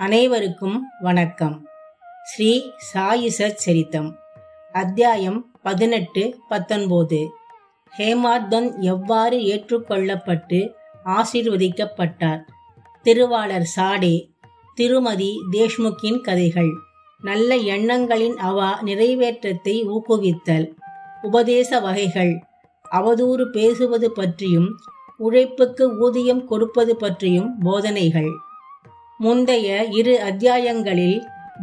அனைவருக்கும் வணக்கம். ஸ்ரீ சாயி சச்சரித்தம் அத்தியாயம் 18-19. ஹேமாத்வன் எவ்வாறு ஏற்றுக்கொள்ளப்பட்டு ஆசீர்வதிக்கப்பட்டார். திருவாளர் சாடே. திருமதி தேஷ்முக்கின் கதைகள். நல்ல எண்ணங்களின் அவா நிறைவேற்றத்தை ஊக்குவித்தல். உபதேச வகைகள். அவதூறு பேசுவது பற்றியும் உழைப்புக்கு ஊதியம் கொடுப்பது பற்றியும் போதனைகள். முந்தைய 2 அத்தியாயங்களில்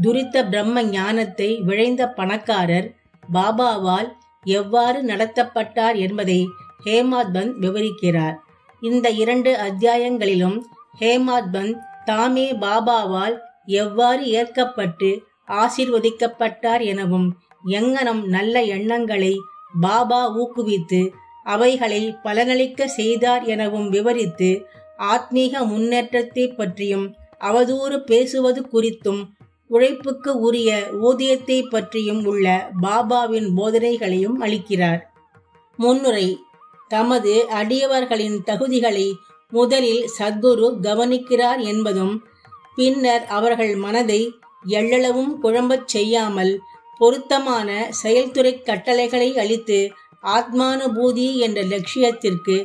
துரித்த பிரம்ம ஞானத்தை விழைந்த பணக்காரர் பாபாவால் எவ்வாறு நடத்தப்பட்டார் என்பதை ஹேமாத்வன் விவரிக்கிறார். இந்த 2 அத்தியாயங்களிலும் ஹேமாத்வன் தாமே பாபாவால் எவ்வாறு ஏற்கப்பட்டு ஆசீர்வதிக்கப்பட்டார் எனவும் எங்கனம் நல்ல எண்ணங்களை பாபா ஊக்குவித்து அவைகளை பலனளிக்க செய்தார் எனவும் விவரித்து ஆத்மீக முன்னேற்றத்தை பற்றியும் அவதூறு பேசுவது குறித்தும் உழைப்புக்கு உரிய ஊதியத்தை பற்றியும் உள்ள பாபாவின் போதனைகளையும் அளிக்கிறார். முன்னுரை. தமது அடியவர்களின் தகுதிகளை முதலில் சத்குரு கவனிக்கிறார் என்பதும் பின்னர் அவர்கள் மனதை எள்ளளவும் குழம்பச் செய்யாமல் பொருத்தமான செயல்துறை கட்டளைகளை அளித்து ஆத்மானுபூதி என்ற லட்சியத்திற்கு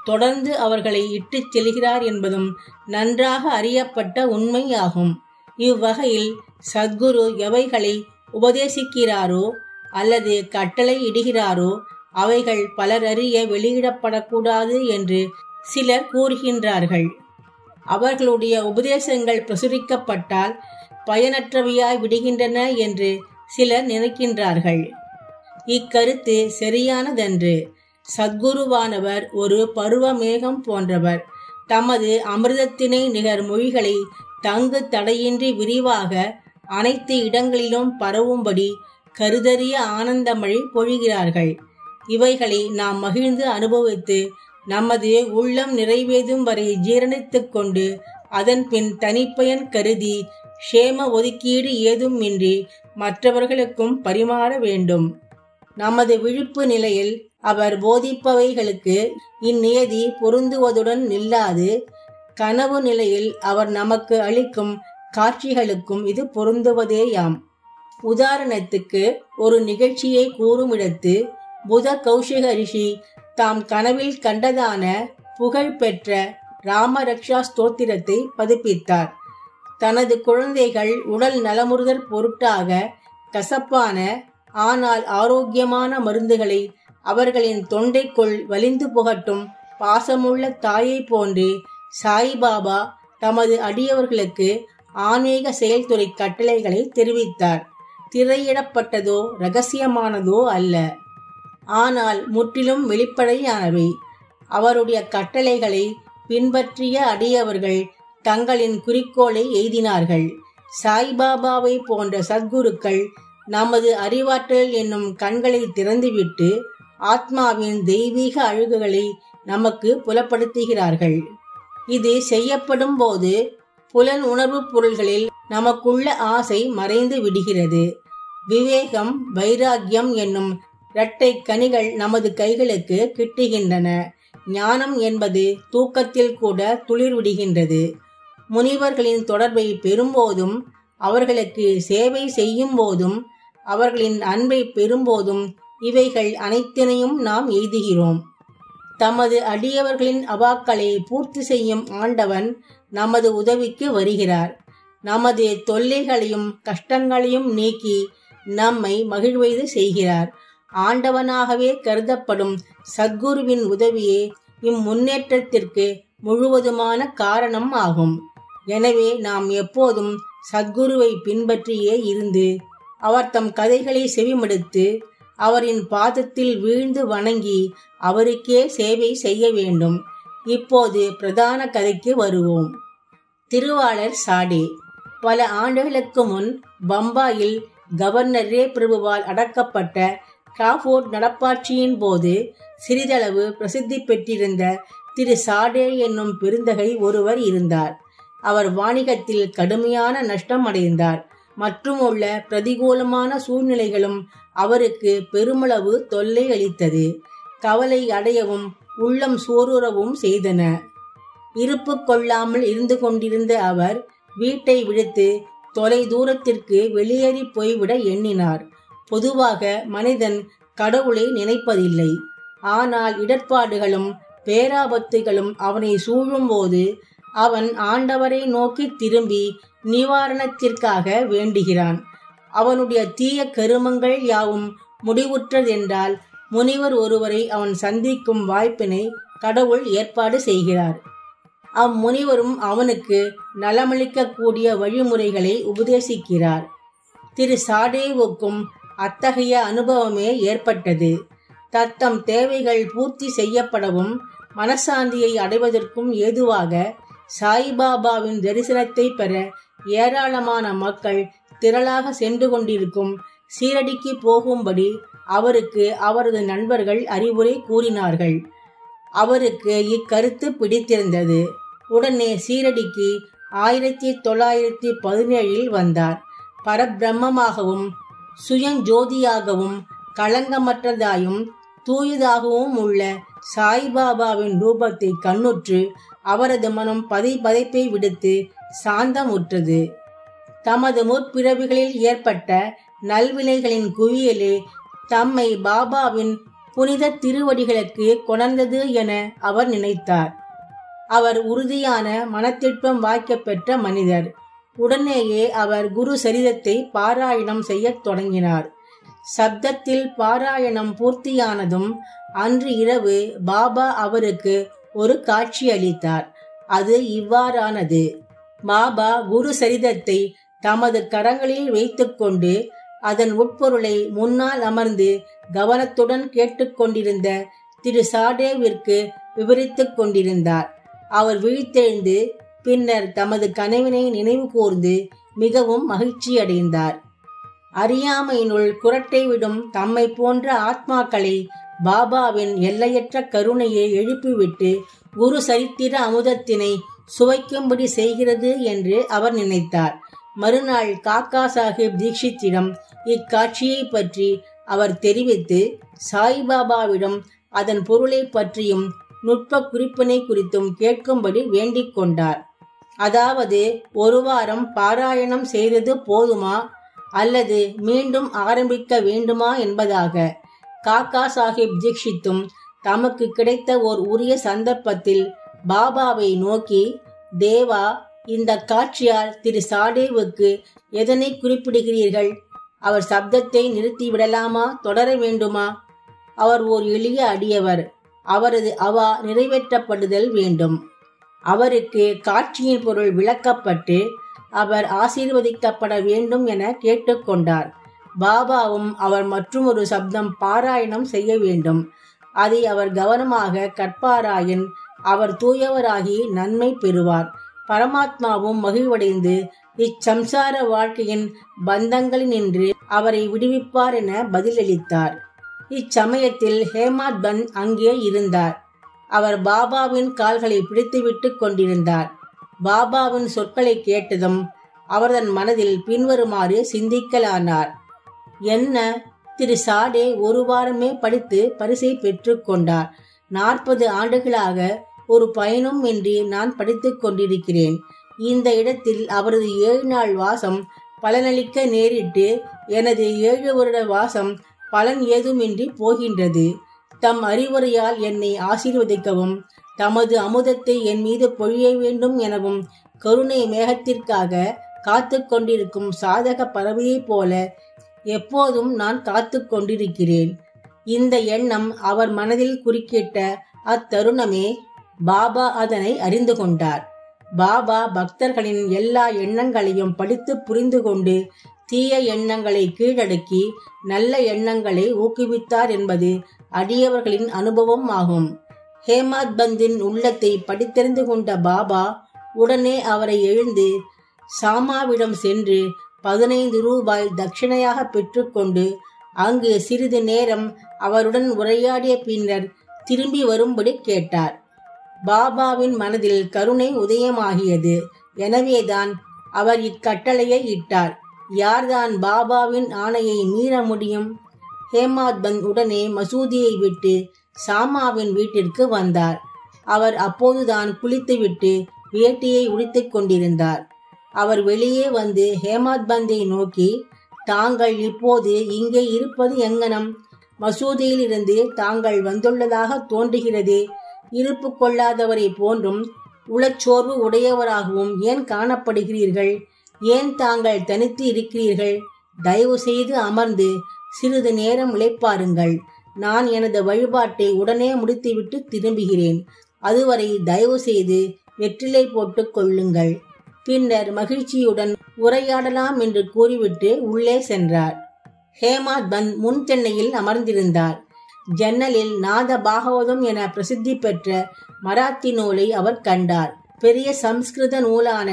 தொடர்ந்து அவர்களை இட்டுச் செல்கிறார் என்பதும் நன்றாக அறியப்பட்ட உண்மையாகும். இவ்வகையில் சத்குரு எவைகளை உபதேசிக்கிறாரோ அல்லது கட்டளை இடுகிறாரோ அவைகள் பலரறிய வெளியிடப்படக்கூடாது என்று சிலர் கூறுகின்றார்கள். அவர்களுடைய உபதேசங்கள் பிரசுரிக்கப்பட்டால் பயனற்றவையாய் விடுகின்றன என்று சிலர் நினைக்கின்றார்கள். இக்கருத்து சரியானதன்று. சத்குருவானவர் ஒரு பருவமேகம் போன்றவர். தமது அமிர்தத்தினை நிகர் மொழிகளை தங்கு தடையின்றி விரிவாக அனைத்து இடங்களிலும் பரவும்படி கருதறிய ஆனந்தமழை பொழிகிறார்கள். இவைகளை நாம் மகிழ்ந்து அனுபவித்து நமது உள்ளம் நிறைவேதும் வரை ஜீரணித்துக் கொண்டு அதன் பின் தனிப்பயன் கருதி க்ஷேம ஒதுக்கீடு ஏதுமின்றி மற்றவர்களுக்கும் பரிமாற வேண்டும். நமது விழிப்பு நிலையில் அவர் போதிப்பவைகளுக்கு இந்நியதி பொருந்துவதுடன் நில்லாது கனவு நிலையில் அவர் நமக்கு அளிக்கும் காட்சிகளுக்கும் இது பொருந்துவதேயாம். உதாரணத்துக்கு ஒரு நிகழ்ச்சியை கூறுமிடத்து புத கௌஷிக ரிஷி தாம் கனவில் கண்டதான புகழ்பெற்ற ராமரக்ஷா ஸ்தோத்திரத்தை பதிப்பித்தார். தனது குழந்தைகள் உடல் நலமுறுதல் பொருட்டாக கசப்பான ஆனால் ஆரோக்கியமான மருந்துகளை அவர்களின் தொண்டைக்குள் வலிந்து புகட்டும் பாசமுள்ள தாயை போன்று சாய்பாபா தமது அடியவர்களுக்கு ஆன்மீக செயல்துறை கட்டளைகளை தெரிவித்தார். திரையிடப்பட்டதோ இரகசியமானதோ அல்ல, ஆனால் முற்றிலும் வெளிப்படையானவை. அவருடைய கட்டளைகளை பின்பற்றிய அடியவர்கள் தங்களின் குறிக்கோளை எய்தினார்கள். சாய்பாபாவை போன்ற சத்குருக்கள் நமது அறிவாற்றல் என்னும் கண்களை திறந்துவிட்டு ஆத்மாவின் தெய்வீக அழகுகளை நமக்கு புலப்படுத்துகிறார்கள். இது செய்யப்படும் போது புலன் உணர்வு பொருள்களில் நமக்குள்ள ஆசை மறைந்து விடுகிறது. விவேகம், வைராக்கியம் என்னும் இரட்டை கனிகள் நமது கைகளுக்கு கிட்டுகின்றன. ஞானம் என்பது தூக்கத்தில் கூட துளிர் விடுகின்றது. முனிவர்களின் தொடர்பை பெறும்போதும் அவர்களுக்கு சேவை செய்யும் போதும் அவர்களின் அன்பை பெறும்போதும் இவைகள் அனைத்தினையும் நாம் எய்துகிறோம். தமது அடியவர்களின் அவாக்களை பூர்த்தி செய்யும் ஆண்டவன் நமது உதவிக்கு வருகிறார். நமது தொல்லைகளையும் கஷ்டங்களையும் நீக்கி நம்மை மகிழ்வைது செய்கிறார். ஆண்டவனாகவே கருதப்படும் சத்குருவின் உதவியே இம்முன்னேற்றத்திற்கு முழுவதுமான காரணம் ஆகும். எனவே நாம் எப்போதும் சத்குருவை பின்பற்றியே இருந்து அவர் தம் கதைகளை செவிமடுத்து அவரின் பாதத்தில் வீழ்ந்து வணங்கி அவருக்கே சேவை செய்ய வேண்டும். இப்போது பிரதான கதைக்கு வருவோம். திருவாளர் சாடே. பல ஆண்டுகளுக்கு முன் பம்பாயில் கவர்னர் ரே பிரபுவால் அடக்கப்பட்ட கிராஃபோர்ட் நடப்பாட்சியின் போது சிறிதளவு பிரசித்தி பெற்றிருந்த திரு சாடே என்னும் பெருந்தகை ஒருவர் இருந்தார். அவர் வாணிகத்தில் கடுமையான நஷ்டம் அடைந்தார். மற்றும் உள்ள பிரதிகூலமான சூழ்நிலைகளும் அவருக்கு பெருமளவு தொல்லை அளித்தது. கவலை அடையவும் உள்ளம் சோறுறவும் செய்தன. இருப்பு கொள்ளாமல் இருந்து கொண்டிருந்த அவர் வீட்டை விடுத்து தொலை தூரத்திற்கு வெளியேறி போய்விட எண்ணினார். பொதுவாக மனிதன் கடவுளை நினைப்பதில்லை. ஆனால் இடர்பாடுகளும் பேராபத்துகளும் அவனை சூழும்போது அவன் ஆண்டவரை நோக்கி திரும்பி நிவாரணத்திற்காக வேண்டுகிறான். அவனுடைய தீய கருமங்கள் யாவும் முடிவுற்றதென்றால் முனிவர் ஒருவரை அவன் சந்திக்கும் வாய்ப்பினை கடவுள் ஏற்பாடு செய்கிறார். அம்முனிவரும் அவனுக்கு நலமளிக்கக்கூடிய வழிமுறைகளை உபதேசிக்கிறார். திரு சாடேவுக்கும் அத்தகைய அனுபவமே ஏற்பட்டது. தத்தம் தேவைகள் பூர்த்தி செய்யப்படவும் மனசாந்தியை அடைவதற்கும் ஏதுவாக சாய்பாபாவின் தரிசனத்தை பெற ஏராளமான மக்கள் திரளாக சென்று கொண்டிருக்கும் சீரடிக்கு போகும்படி அவருக்கு அவரது நண்பர்கள் அறிவுரை கூறினார்கள். அவருக்கு இக்கருத்து பிடித்திருந்தது. உடனே சீரடிக்கு 1917 வந்தார். பரபிரம்மமாகவும் சுயஞ்சோதியாகவும் களங்கமற்றதாயும் தூயதாகவும் உள்ள சாய்பாபாவின் ரூபத்தை கண்ணுற்று அவரது மனம் பதைப்பதை விடுத்து சாந்தமுற்றது. தமது முற்பிறவிகளில் ஏற்பட்ட நல்வினைகளின் குவியலே தம்மை பாபாவின் புனித திருவடிகளுக்கு கொணர்ந்தது என அவர் நினைத்தார். அவர் உறுதியான மனத்திற்பம் வாய்க்க பெற்ற மனிதர். உடனேயே அவர் குரு சரிதத்தை பாராயணம் செய்யத் தொடங்கினார். சப்தத்தில் பாராயணம் பூர்த்தியானதும் அன்று இரவு பாபா அவருக்கு ஒரு காட்சி அளித்தார். அது இவ்வாறானது. பாபா குரு சரிதத்தை தமது கரங்களில் வைத்துக்கொண்டு அதன் உட்பொருளை முன்னால் அமர்ந்து கவனத்துடன் கேட்டுக்கொண்டிருந்த திரு சாடேவிற்கு விவரித்துக் கொண்டிருந்தார். அவர் விழித்தெழுந்து பின்னர் தமது கனவினை நினைவு கூர்ந்து மிகவும் மகிழ்ச்சியடைந்தார். அறியாமையினுள் குரட்டை விடும் தம்மை போன்ற ஆத்மாக்களை பாபாவின் எல்லையற்ற கருணையை எழுப்பிவிட்டு குரு சரித்திர அமுதத்தினை சுவைக்கும்படி செய்கிறது என்று அவர் நினைத்தார். மறுநாள் காக்கா சாஹிப் தீக்ஷித்திடம் இக்காட்சியை பற்றி அவர் தெரிவித்து சாய்பாபாவிடம் அதன் பொருளை பற்றியும் நுட்ப குறிப்பினை குறித்தும் கேட்கும்படி வேண்டிக் கொண்டார். அதாவது, ஒரு வாரம் பாராயணம் செய்தது போதுமா அல்லது மீண்டும் ஆரம்பிக்க வேண்டுமா என்பதாக. காக்கா சாஹிப் தீக்ஷித்தும் தமக்கு கிடைத்த ஓர் உரிய சந்தர்ப்பத்தில் பாபாவை நோக்கி, தேவா, இந்த காட்சியால் திரு சாடேவுக்கு எதனை குறிப்பிடுகிறீர்கள்? அவர் சப்தத்தை நிறுத்திவிடலாமா, தொடர வேண்டுமா? அவர் ஓர் எளிய அடியவர். அவரது அவா நிறைவேற்றப்படுதல் வேண்டும். அவருக்கு காட்சியின் பொருள் விளக்கப்பட்டு அவர் ஆசீர்வதிக்கப்பட வேண்டும் என கேட்டுக்கொண்டார். பாபாவும் அவர் மற்றொரு சப்தம் பாராயணம் செய்ய வேண்டும். அதை அவர் கவனமாக கற்பாராயின் அவர் தூயவராகி நன்மை பெறுவார். பரமாத்மாவும் மகிழ்வடைந்து இச்சம்சார வாழ்க்கையின் பந்தங்களினின்று அவரை விடுவிப்பார் என பதிலளித்தார். இச்சமயத்தில் ஹேமாத் பந்த் அங்கே இருந்தார். அவர் பாபாவின் கால்களை பிடித்துவிட்டு கொண்டிருந்தார். பாபாவின் சொற்களை கேட்டதும் அவரது மனதில் பின்வருமாறு சிந்திக்கலானார். என்ன, திரு சாடே ஒரு வாரமே படித்து பரிசை பெற்று கொண்டார். 40 ஆண்டுகளாக ஒரு பயனும் இன்றி நான் படித்துக் கொண்டிருக்கிறேன். இந்த இடத்தில் அவரது 7 நாள் வாசம் பலனளிக்க நேரிட்டு எனது 7 வருட வாசம் பலன் ஏதுமின்றி போகின்றது. தம் அறிவுரையால் என்னை ஆசீர்வதிக்கவும் தமது அமுதத்தை என் மீது பொழிய வேண்டும் எனவும் கருணை மேகத்திற்காக காத்து கொண்டிருக்கும் சாதக பறவையைப் போல எப்போதும் நான் காத்து கொண்டிருக்கிறேன். இந்த எண்ணம் அவர் மனதில் குறுக்கிட்ட அத்தருணமே பாபா அதனை அறிந்து கொண்டார். பாபா பக்தர்களின் எல்லா எண்ணங்களையும் படித்து புரிந்து கொண்டு தீய எண்ணங்களை கீழடக்கி நல்ல எண்ணங்களை ஊக்குவித்தார் என்பது அடியவர்களின் அனுபவம் ஆகும். ஹேமாத் பந்தின் உள்ளத்தை படித்தறிந்து கொண்ட பாபா உடனே அவரை எழுந்து சாமாவிடம் சென்று 15 ரூபாய் தட்சிணையாக பெற்றுக்கொண்டு அங்கு சிறிது நேரம் அவருடன் உரையாடிய பின்னர் திரும்பி வரும்படி கேட்டார். பாபாவின் மனதில் கருணை உதயமாகியது. எனவேதான் அவர் இக்கட்டளையை இட்டார். யார்தான் பாபாவின் ஆணையை மீற முடியும்? ஹேமாத் பந்த் உடனே மசூதியை விட்டு சாமாவின் வீட்டிற்கு வந்தார். அவர் அப்போதுதான் குளித்துவிட்டு வேட்டியை உடுத்திக் கொண்டிருந்தார். அவர் வெளியே வந்து ஹேமாத் பந்தை நோக்கி, தாங்கள் இப்போது இங்கே இருப்பது எங்கனம்? மசூதியிலிருந்து தாங்கள் வந்துள்ளதாக தோன்றுகிறதே. இருப்பு கொள்ளாதவரை போன்றும் உளச்சோர்வு உடையவராகவும் ஏன் காணப்படுகிறீர்கள்? ஏன் தாங்கள் தனித்து இருக்கிறீர்கள்? தயவு செய்து அமர்ந்து சிறிது நேரம் இளைப்பாருங்கள். நான் எனது வழிபாட்டை உடனே முடித்துவிட்டு திரும்புகிறேன். அதுவரை தயவு செய்து வெற்றிலை போட்டுக் கொள்ளுங்கள். பின்னர் மகிழ்ச்சியுடன் உரையாடலாம் என்று கூறிவிட்டு உள்ளே சென்றார். ஹேமாத் பந்த் முன் திண்ணையில் அமர்ந்திருந்தார். ஜன்னலில் நாத பாகவதம் என பிரசித்தி பெற்ற மராத்தி நூலை அவர் கண்டார். பெரிய சம்ஸ்கிருத நூலான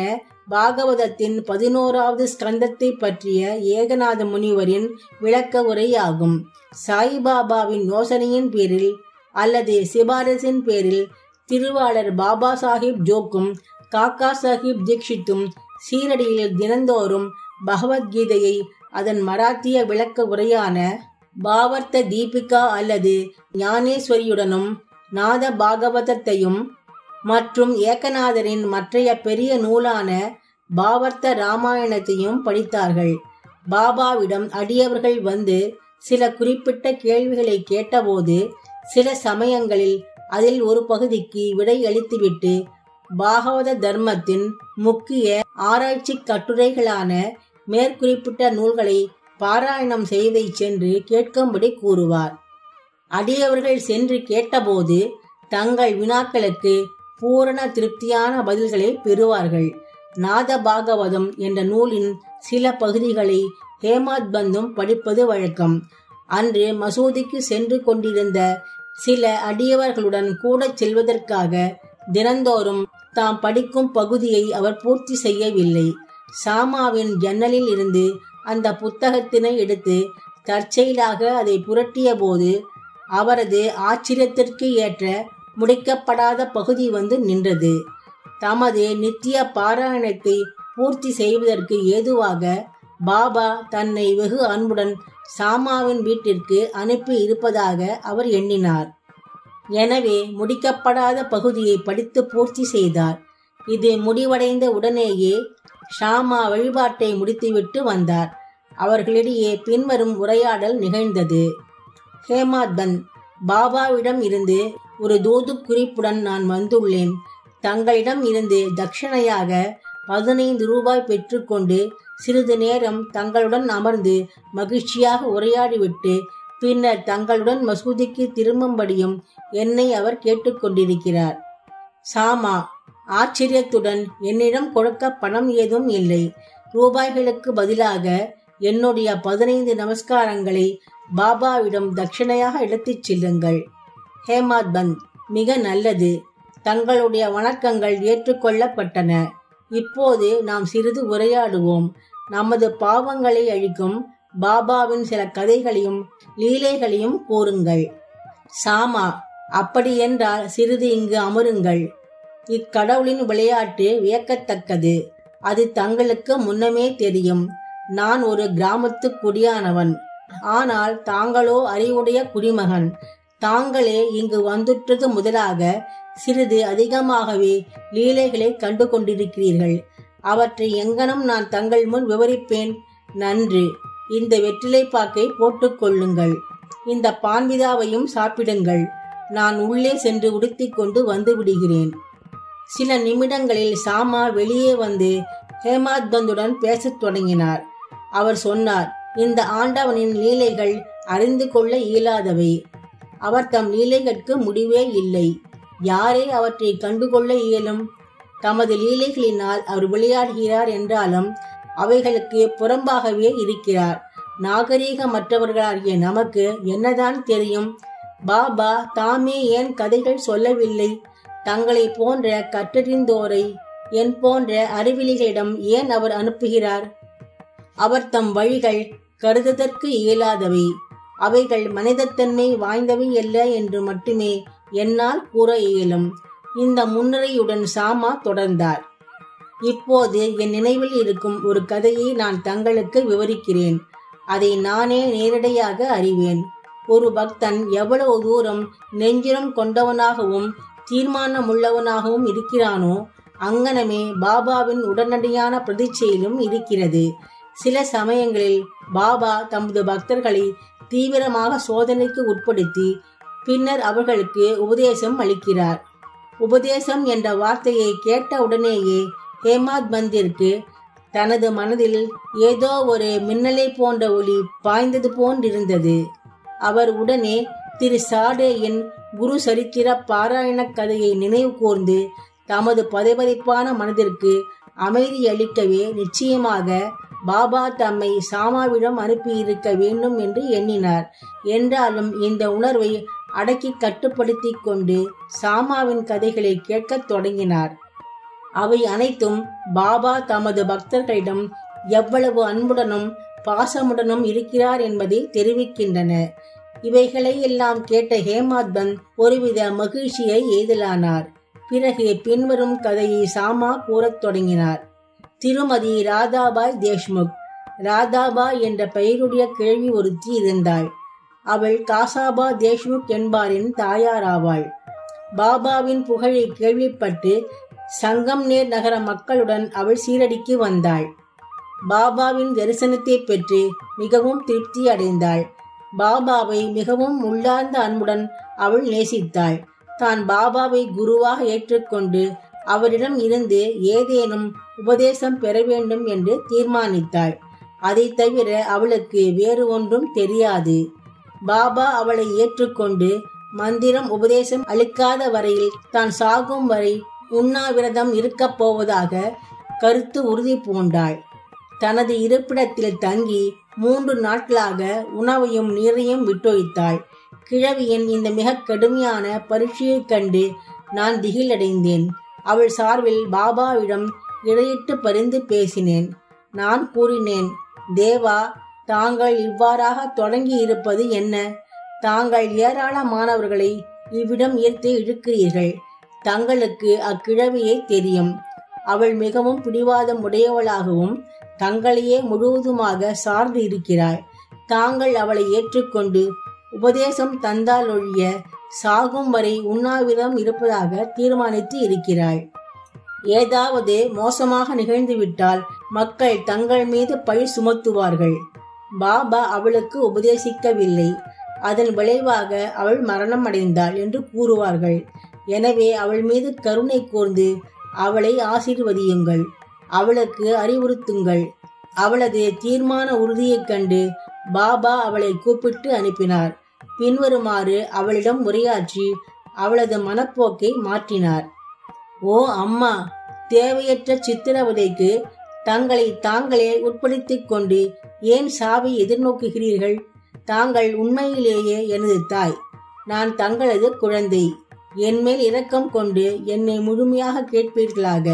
பாகவதத்தின் 11வது ஸ்கந்தத்தை பற்றிய ஏகநாத முனிவரின் விளக்க உரையாகும். சாய்பாபாவின் யோசனையின் பேரில் அல்லது சிபாரிசின் பேரில் திருவாளர் பாபா சாஹிப் ஜோக்கும் காக்கா சாஹிப் தீக்ஷித்தும் சீரடியில் தினந்தோறும் பகவத்கீதையை அதன் மராத்திய விளக்க உரையான பாவர்த்த தீபிகா அல்லது ஞானேஸ்வரியுடனும் நாத பாகவதத்தையும் மற்றும் ஏகநாதரின் மற்றைய பெரிய நூலான பாவர்த்த ராமாயணத்தையும் படித்தார்கள். பாபாவிடம் அடியவர்கள் வந்து சில குறிப்பிட்ட கேள்விகளை கேட்டபோது சில சமயங்களில் அதில் ஒரு பகுதிக்கு விடை அளித்துவிட்டு பாகவத தர்மத்தின் முக்கிய ஆராய்ச்சி கட்டுரைகளான மேற்குறிப்பிட்ட நூல்களை பாராயணம் செய்தை சென்று கேட்கும்படி கூறுவார். அடியவர்கள் சென்று கேட்டபோது தங்கள் வினாக்களுக்கு பூரண திருப்தியான பதில்களை பெறுவார்கள். நாத பாகவதம் என்ற நூலின் சில பகுதிகளை ஹேமாத் பந்தும் படிப்பது வழக்கம். அன்று மசூதிக்கு சென்று கொண்டிருந்த சில அடியவர்களுடன் கூட செல்வதற்காக தினந்தோறும் தாம் படிக்கும் பகுதியை அவர் பூர்த்தி செய்யவில்லை. சாமாவின் ஜன்னலில் இருந்து அந்த புத்தகத்தினை எடுத்து தற்செயலாக அதை புரட்டிய போது அவரது ஆச்சரியத்திற்கு ஏற்ற முடிக்கப்படாத பகுதி வந்து நின்றது. தமது நித்திய பாராயணத்தை பூர்த்தி செய்வதற்கு ஏதுவாக பாபா தன்னை வெகு அன்புடன் சாமாவின் வீட்டிற்கு அனுப்பி இருப்பதாக அவர் எண்ணினார். எனவே முடிக்கப்படாத பகுதியை படித்து பூர்த்தி செய்தார். இது முடிவடைந்த உடனேயே ஷாமா வழிபாட்டை முடித்துவிட்டு வந்தார். அவர்களிடையே பின்வரும் உரையாடல் நிகழ்ந்தது. ஹேமாத் பந்த், பாபாவிடம் இருந்து ஒரு தூது குறிப்புடன் நான் வந்துள்ளேன். தங்களிடம் இருந்து தட்சணையாக 15 ரூபாய் பெற்றுக்கொண்டு சிறிது நேரம் தங்களுடன் அமர்ந்து மகிழ்ச்சியாக உரையாடிவிட்டு பின்னர் தங்களுடன் மசூதிக்கு திரும்பும்படியும் என்னை அவர் கேட்டுக்கொண்டிருக்கிறார். சாமா ஆச்சரியத்துடன், என்னிடம் கொடுக்க பணம் ஏதும் இல்லை. ரூபாய்களுக்கு பதிலாக என்னுடைய 15 நமஸ்காரங்களை பாபாவிடம் தட்சணையாக எடுத்துச் செல்லுங்கள். ஹேமாத் பந்த், மிக நல்லது. தங்களுடைய வணக்கங்கள் ஏற்றுக்கொள்ளப்பட்டன. இப்போது நாம் சிறிது உரையாடுவோம். நமது பாவங்களை அழிக்கும் பாபாவின் சில கதைகளையும் லீலைகளையும் கூறுங்கள். சாமா, அப்படியென்றால் சிறிது இங்கு அமருங்கள். இக்கடவுளின் விளையாட்டு வியக்கத்தக்கது. அது தங்களுக்கு முன்னமே தெரியும். நான் ஒரு கிராமத்து குடியானவன். ஆனால் தாங்களோ அறிவுடைய குடிமகன். தாங்களே இங்கு வந்துற்றது முதலாக சிறிது அதிகமாகவே லீலைகளை கண்டு கொண்டிருக்கிறீர்கள். அவற்றை எங்கனம் நான் தங்கள் முன் விவரிப்பேன். நன்று, இந்த வெற்றிலை பாக்கை போட்டுக்கொள்ளுங்கள். இந்த பான்விதாவையும் சாப்பிடுங்கள். நான் உள்ளே சென்று உடுத்திக் கொண்டு வந்து விடுகிறேன். சில நிமிடங்களில் சாமா வெளியே வந்து ஹேமாத் பந்துடன் பேசத் தொடங்கினார். அவர் சொன்னார், இந்த ஆண்டவனின் லீலைகள் அறிந்து கொள்ள இயலாதவை. அவர் தம் லீலைகளுக்கு முடிவே இல்லை. யாரே அவற்றை கண்டுகொள்ள இயலும்? தமது லீலைகளினால் அவர் விளையாடுகிறார் என்றாலும் அவைகளுக்கு புறம்பாகவே இருக்கிறார். நாகரீகமற்றவர்களாகிய நமக்கு என்னதான் தெரியும்? பாபா தாமே ஏன் கதைகள் சொல்லவில்லை? தங்களை போன்ற கற்றறிந்தோரை என் போன்ற அறிவிலிகளிடம் ஏன் அவர் அனுப்புகிறார்? அவர் தம் வழிகள் கருதுதற்கு இயலாதவை. அவைகள் மனிதத்தன்மை வாய்ந்தவை அல்ல என்று மட்டுமே என்னால் கூற இயலும். இந்த முன்னுரையுடன் சாமா தொடர்ந்தார். இப்போது என் நினைவில் இருக்கும் ஒரு கதையை நான் தங்களுக்கு விவரிக்கிறேன். அதை நானே நேரடியாக அறிவேன். ஒரு பக்தன் எவ்வளவு தூரம் நெஞ்சிரம் கொண்டவனாகவும் தீர்மானமுள்ளவனாகவும் இருக்கிறானோ அங்கனமே பாபாவின் உடனடியான பிரதிச்சையிலும் இருக்கிறது. சில சமயங்களில் பாபா தமது பக்தர்களை தீவிரமாக சோதனைக்கு உட்படுத்தி பின்னர் அவர்களுக்கு உபதேசம் அளிக்கிறார். உபதேசம் என்ற வார்த்தையை கேட்ட உடனேயே ஹேமாத் பந்திற்கு தனது மனதில் ஏதோ ஒரு மின்னலை போன்ற ஒளி பாய்ந்தது போன்றிருந்தது. அவர் உடனே திரு சாடேயின் குரு சரித்திர பாராயண கதையை நினைவு கூர்ந்து தமது பதைபதைப்பான மனதிற்கு அமைதி அளிக்கவே நிச்சயமாக பாபா தம்மை சாமாவிடம் அனுப்பியிருக்க வேண்டும் என்று எண்ணினார். என்றாலும் இந்த உணர்வை அடக்கி கட்டுப்படுத்தி கொண்டு சாமாவின் கதைகளை கேட்கத் தொடங்கினார். அவை அனைத்தும் பாபா தமது பக்தர்களிடம் எவ்வளவு அன்புடனும் பாசமுடனும் இருக்கிறார் என்பதை தெரிவிக்கின்றன. இவைகளை எல்லாம் கேட்ட ஹேமாத் பந்த் ஒருவித மகிழ்ச்சியை எய்தலானார். பிறகு பின்வரும் கதையை சாமா கூறத் தொடங்கினார். திருமதி ராதாபாய் தேஷ்முக். ராதாபாய் என்ற பெயருடைய கிழவி ஒருத்தி இருந்தாள். அவள் காசாபா தேஷ்முக் என்பாரின் தாயாராவாள். பாபாவின் புகழை கேள்விப்பட்டு சங்கம்நேர் நகர மக்களுடன் அவள் சீரடிக்கு வந்தாள். பாபாவின் தரிசனத்தை பெற்று மிகவும் திருப்தி அடைந்தாள். பாபாவை மிகவும் உள்ளார்ந்த அன்புடன் அவள் நேசித்தாள். தான் பாபாவை குருவாக ஏற்றுக்கொண்டு அவரிடம் இருந்து ஏதேனும் உபதேசம் பெற வேண்டும் என்று தீர்மானித்தாள். அதை தவிர அவளுக்கு வேறு ஒன்றும் தெரியாது. பாபா அவளை ஏற்றுக்கொண்டு மந்திரம் உபதேசம் அளிக்காத வரையில் தான் சாகும் வரை உண்ணாவிரதம் இருக்கப் போவதாக கருத்து உறுதி பூண்டாள். தனது இருப்பிடத்தில் தங்கி 3 நாட்களாக உணவையும் நீரையும் விட்டொழித்தாள். கிழவியின் இந்த மிக கடுமையான பரீட்சையைக் கண்டு நான் திகிலடைந்தேன். அவள் சார்பில் பாபாவிடம் இடையிட்டு பரிந்து பேசினேன். நான் கூறினேன், தேவா, தாங்கள் இவ்வாறாக தொடங்கி இருப்பது என்ன? தாங்கள் ஏராளமானவர்களை இவ்விடம் ஈர்த்து இழுக்கிறீர்கள். தங்களுக்கு அக்கிழவியை தெரியும். அவள் மிகவும் பிடிவாதம் உடையவளாகவும் தங்களையே முழுவதுமாக சார்ந்து இருக்கிறாள். தாங்கள் அவளை ஏற்றுக்கொண்டு உபதேசம் தந்தால் ஒழிய சாகும் வரை உண்ணாவிரதம் இருப்பதாக தீர்மானித்து இருக்கிறாள். ஏதாவது மோசமாக நிகழ்ந்துவிட்டால் மக்கள் தங்கள் மீது பழி சுமத்துவார்கள். பாபா அவளுக்கு உபதேசிக்கவில்லை, அதன் விளைவாக அவள் மரணம் அடைந்தாள் என்று கூறுவார்கள். எனவே அவள் மீது கருணை கூர்ந்து அவளை ஆசீர்வதியுங்கள், அவளுக்கு அறிவுறுத்துங்கள். அவளது தீர்மான உறுதியைக் கண்டு பாபா அவளை கூப்பிட்டு அனுப்பினார். பின்வருமாறு அவளிடம் உரையாற்றி அவளது மனப்போக்கை மாற்றினார். ஓ அம்மா, தேவையற்ற சித்திரவதைக்கு தங்களை தாங்களே உட்படுத்திக் கொண்டு ஏன் சாவை எதிர்நோக்குகிறீர்கள்? தாங்கள் உண்மையிலேயே எனது தாய். நான் தங்களது குழந்தை. என்மேல் இரக்கம் கொண்டு என்னை முழுமையாக கேட்பீர்களாக.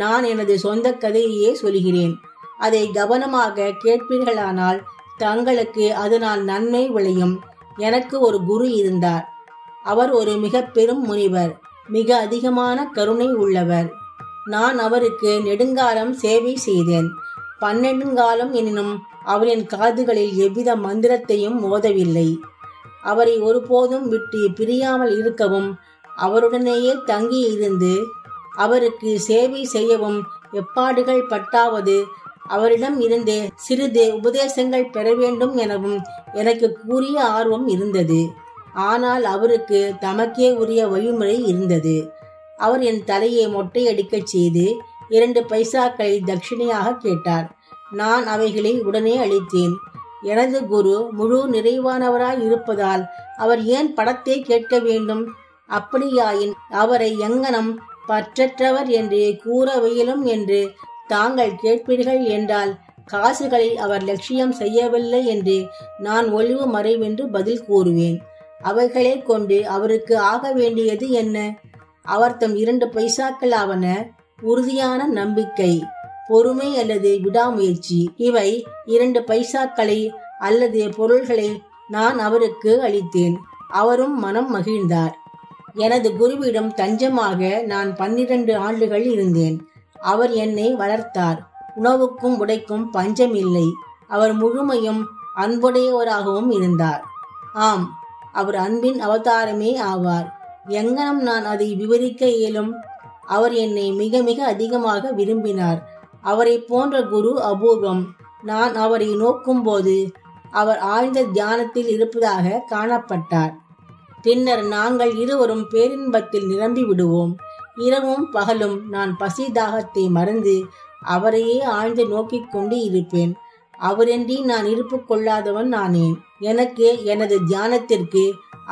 நான் எனது சொந்த கதையையே சொல்கிறேன். அதை கவனமாக கேட்பீர்களானால் தங்களுக்கு அதனால் நன்மை விளையும். எனக்கு ஒரு குரு இருந்தார். அவர் ஒரு மிக பெரும் முனிவர், மிக அதிகமான கருணை உள்ளவர். நான் அவருக்கு நெடுங்காலம் சேவை செய்தேன். 12 காலம் எனினும் அவரின் காதுகளில் எவ்வித மந்திரத்தையும் ஓதவில்லை. அவரை ஒருபோதும் விட்டு பிரியாமல் இருக்கவும் அவருடனேயே தங்கி இருந்து அவருக்கு சேவை செய்யவும் எப்பாடுகள் பட்டாவது அவரிடம் இருந்து சிறிது உபதேசங்கள் பெற வேண்டும் எனவும் எனக்கு கூறிய ஆர்வம் இருந்தது. ஆனால் அவருக்கு தமக்கே உரிய வழிமுறை இருந்தது. அவர் என் தலையை மொட்டையடிக்கச் செய்து 2 பைசாக்களை தட்சிணையாக கேட்டார். நான் அவைகளை உடனே அளித்தேன். எனது குரு முழு நிறைவானவராய் இருப்பதால் அவர் ஏன் படத்தை கேட்க வேண்டும்? அப்படியாயின் அவரை எங்கனம் பற்றற்றவர் என்று கூற வெயிலும் என்று தாங்கள் கேட்பீர்கள் என்றால் காசுகளை அவர் லட்சியம் செய்யவில்லை என்று நான் ஒளிவு மறைவென்று பதில் கூறுவேன். அவைகளை கொண்டு அவருக்கு ஆக வேண்டியது என்ன? அவர் தம் 2 பைசாக்கள் ஆவன உறுதியான நம்பிக்கை, பொறுமை அல்லது விடாமுயற்சி. இவை 2 பைசாக்களை அல்லது பொருள்களை நான் அவருக்கு அளித்தேன். அவரும் மனம் மகிழ்ந்தார். எனது குருவிடம் தஞ்சமாக நான் 12 ஆண்டுகள் இருந்தேன். அவர் என்னை வளர்த்தார். உணவுக்கும் உடைக்கும் பஞ்சம் இல்லை. அவர் முழுமையும் அன்புடையவராகவும் இருந்தார். ஆம், அவர் அன்பின் அவதாரமே ஆவார். எங்கனம் நான் அதை விவரிக்க இயலும்? அவர் என்னை மிக மிக அதிகமாக விரும்பினார். அவரை போன்ற குரு அபூர்வம். நான் அவரை நோக்கும் போது அவர் ஆழ்ந்த தியானத்தில் இருப்பதாக காணப்பட்டார். பின்னர் நாங்கள் இருவரும் பேரின்பத்தில் நிரம்பி விடுவோம். இரவும் பகலும் நான் பசி தாகத்தை மறந்து அவரையே ஆழ்ந்து நோக்கிக் கொண்டு இருப்பேன். அவரென்றி நான் இருப்பு கொள்ளாதவன் ஆனேன். எனக்கு எனது தியானத்திற்கு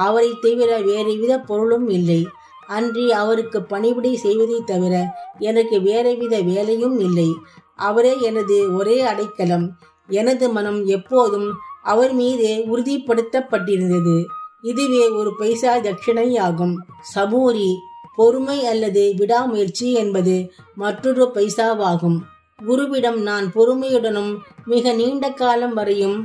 அவரை தவிர வேறுவித பொருளும் இல்லை. அன்றி அவருக்கு பணிவிடை செய்வதை தவிர எனக்கு வேறுவித வேலையும் இல்லை. அவரே எனது ஒரே அடைக்கலம். எனது மனம் எப்போதும் அவர் மீதே உறுதிப்படுத்தப்பட்டிருந்தது. இதுவே ஒரு பைசா தட்சிணையாகும். சபூரி, பொறுமை அல்லது விடாமுயற்சி என்பது மற்றொரு பைசாவாகும். குருவிடம் நான் பொறுமையுடனும் மிக நீண்ட காலம் வரையும்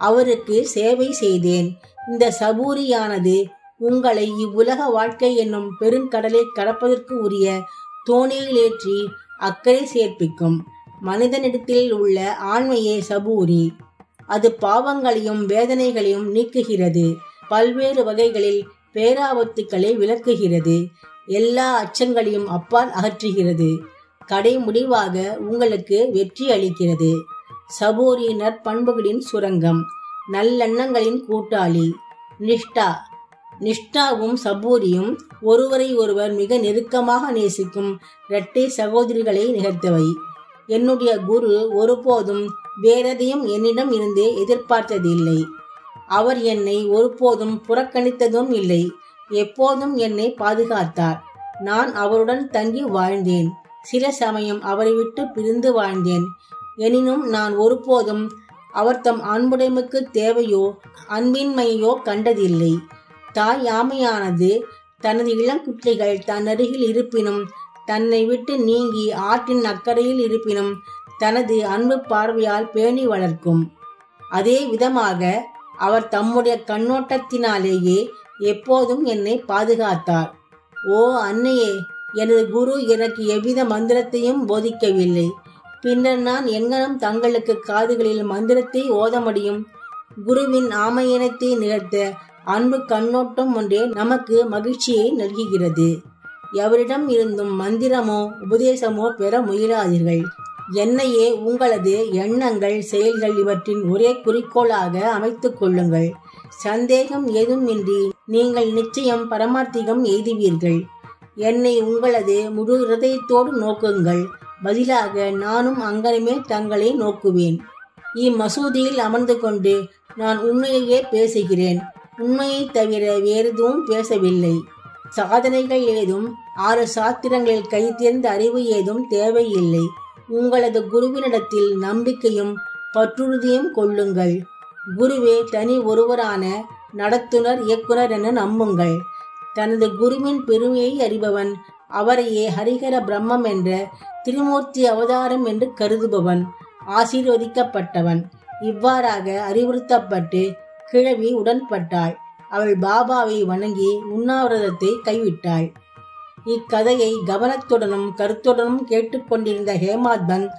அவருக்கு சேவை செய்தேன். இந்த சபூரியானது உங்களை இவ்வுலக வாழ்க்கை என்னும் பெருங்கடலை கடப்பதற்கு உரிய தோணியிலேற்றி அக்கறை சேர்ப்பிக்கும். மனிதனிடத்தில் உள்ள ஆண்மையே சபூரி. அது பாவங்களையும் வேதனைகளையும் நீக்குகிறது. பல்வேறு வகைகளில் பேராபத்துக்களை விலக்குகிறது. எல்லா அச்சங்களையும் அப்பால் அகற்றுகிறது. கடை முடிவாக உங்களுக்கு வெற்றி அளிக்கிறது. சபூரி நற்பண்புகளின் சுரங்கம், நல்லெண்ணங்களின் கூட்டாளி. நிஷ்டா. நிஷ்டாவும் சபூரியும் ஒருவரை ஒருவர் மிக நெருக்கமாக நேசிக்கும் இரட்டை சகோதரிகளை நிகழ்த்தவை. என்னுடைய குரு ஒருபோதும் வேறெதையும் என்னிடம் இருந்து எதிர்பார்த்ததில்லை. அவர் என்னை ஒருபோதும் புறக்கணித்ததும் இல்லை. எப்போதும் என்னை பாதுகாத்தார். நான் அவருடன் தங்கி வாழ்ந்தேன். சில சமயம் அவரை விட்டு பிரிந்து வாழ்ந்தேன். எனினும் நான் ஒருபோதும் அவர் தம் அன்புடைமைக்கு தேவையோ அன்பின்மையோ கண்டதில்லை. தாய் ஆமையானது தனது இளங்குட்டிகள் தன் அருகில் இருப்பினும், தன்னை விட்டு நீங்கி ஆற்றின் அக்கறையில் இருப்பினும் தனது அன்பு பார்வையால் பேணி வளர்க்கும். அதே விதமாக அவர் தம்முடைய கண்ணோட்டத்தினாலேயே எப்போதும் என்னை பாதுகாத்தார். ஓ அன்னையே, எனது குரு எனக்கு எவ்வித மந்திரத்தையும் போதிக்கவில்லை. பின்னர் நான் எங்கனம் தங்களுக்கு காதுகளில் மந்திரத்தை ஓத முடியும்? குருவின் ஆமையினத்தை நிகழ்த்த அன்பு கண்ணோட்டம் ஒன்றே நமக்கு மகிழ்ச்சியை நல்குகிறது. எவரிடம் இருந்தும் மந்திரமோ உபதேசமோ பெற முயலாதீர்கள். என்னையே உங்களது எண்ணங்கள், செயல்கள் இவற்றின் ஒரே குறிக்கோளாக அமைத்துக் கொள்ளுங்கள். சந்தேகம் ஏதுமின்றி நீங்கள் நிச்சயம் பரமார்த்திகம் எய்துவீர்கள். என்னை உங்களது முழு இருதயத்தோடு நோக்குங்கள். பதிலாக நானும் அங்கனமே தங்களை நோக்குவேன். இம்மசூதியில் அமர்ந்து கொண்டு நான் உண்மையையே பேசுகிறேன். உண்மையை தவிர வேறெதுவும் பேசவில்லை. சாதனைகள் ஏதும், 6 சாத்திரங்களில் கை தேர்ந்த அறிவு ஏதும் தேவையில்லை. உங்களது குருவினிடத்தில் நம்பிக்கையும் பற்றுறுதியும் கொள்ளுங்கள். குருவே தனி ஒருவரான நடத்துனர், இயக்குனர் என நம்புங்கள். தனது குருவின் பெருமையை அறிபவன் அவரையே ஹரிஹர பிரம்மம் என்ற திரிமூர்த்தி அவதாரம் என்று கருதுபவன் ஆசீர்வதிக்கப்பட்டவன். இவ்வாறாக அறிவுறுத்தப்பட்டு கிழவி உடன்பட்டாள். அவள் பாபாவை வணங்கி உண்ணாவிரதத்தை கைவிட்டாள். இக்கதையை கவனத்துடனும் கருத்துடனும் கேட்டுக்கொண்டிருந்த ஹேமாத்பந்த்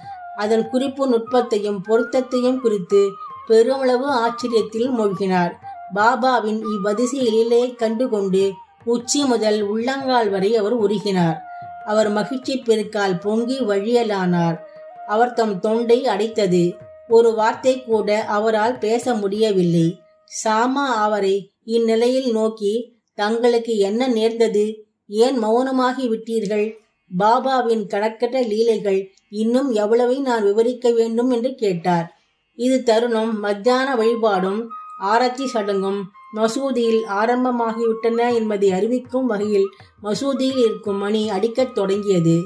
அதன் குறிப்பு நுட்பத்தையும் பொருத்தத்தையும் குறித்து பெருமளவு ஆச்சரியத்தில் மூழ்கினார். பாபாவின் இவ்வதிசய லீலையை கண்டுகொண்டு உச்சி முதல் உள்ளங்கால் வரை அவர் உருகினார். அவர் மகிழ்ச்சி பெருக்கால் பொங்கி வழியலானார். அவர் தம் தொண்டை அடைத்தது. ஒரு வார்த்தை கூட அவரால் பேச முடியவில்லை. சாமா அவரை இந்நிலையில் நோக்கி, தங்களுக்கு என்ன நேர்ந்தது? ஏன் மௌனமாகி விட்டீர்கள்? பாபாவின் கணக்கற்ற லீலைகள் இன்னும் எவ்வளவை நான் விவரிக்க வேண்டும் என்று கேட்டார். இது தருணம் மத்தியான வழிபாடும் ஆராய்ச்சி சடங்கும் மசூதியில் ஆரம்பமாகிவிட்டன என்பதை அறிவிக்கும் வகையில் மசூதியில் இருக்கும் மணி அடிக்கத் தொடங்கியது.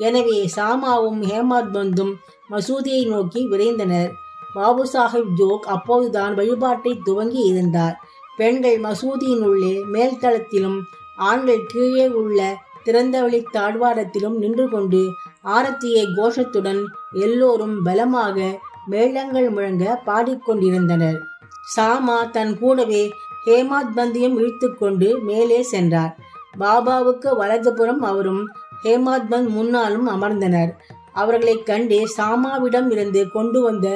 எனவே சாமாவும் ஹேமாத்பந்தும் மசூதியை நோக்கி விரைந்தனர். பாபு சாஹிப் ஜோக் அப்போதுதான் வழிபாட்டை துவங்கி இருந்தார். பெண்கள் மசூதியின் உள்ளே மேல்தளத்திலும் ஆண்கள் கீழே உள்ள திறந்தவெளி தாழ்வாரத்திலும் நின்று கொண்டு ஆரத்தியை கோஷத்துடன் எல்லோரும் பலமாக மேளங்கள் முழங்க பாடிக்கொண்டிருந்தனர். சாமா தன் கூடவே ஹேமாத்பந்தையும் இழுத்து கொண்டு மேலே சென்றார். பாபாவுக்கு வலதுபுறம் அவரும் ஹேமாத்பந்த் முன்னாலும் அமர்ந்தனர். அவர்களைக் கண்டு சாமாவிடம் இருந்து கொண்டு வந்த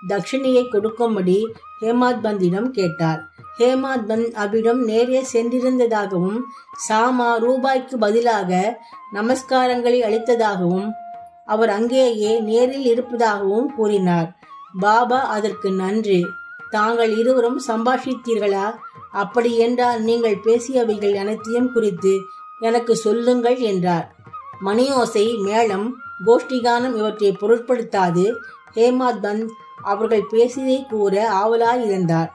தட்சிணையை கொடுக்கும்படி ஹேமாத்பந்திடம் கேட்டார். ஹேமாத் பந்த் அவ்விடம் நேரே சென்றிருந்ததாகவும் சாமா ரூபாய்க்கு பதிலாக நமஸ்காரங்களை அளித்ததாகவும் அவர் அங்கேயே நேரில் இருப்பதாகவும் கூறினார். பாபா அதற்கு நன்றி. தாங்கள் இருவரும் சம்பாஷித்தீர்களா? அப்படி என்றால் நீங்கள் பேசியவைகள் அனைத்தையும் குறித்து எனக்கு சொல்லுங்கள் என்றார். மணியோசை, மேளம், கோஷ்டிகானம் இவற்றை பொருட்படுத்தாது ஹேமாத் பந்த் அவர்கள் பேசியதை கூற ஆவலாயிருந்தார்.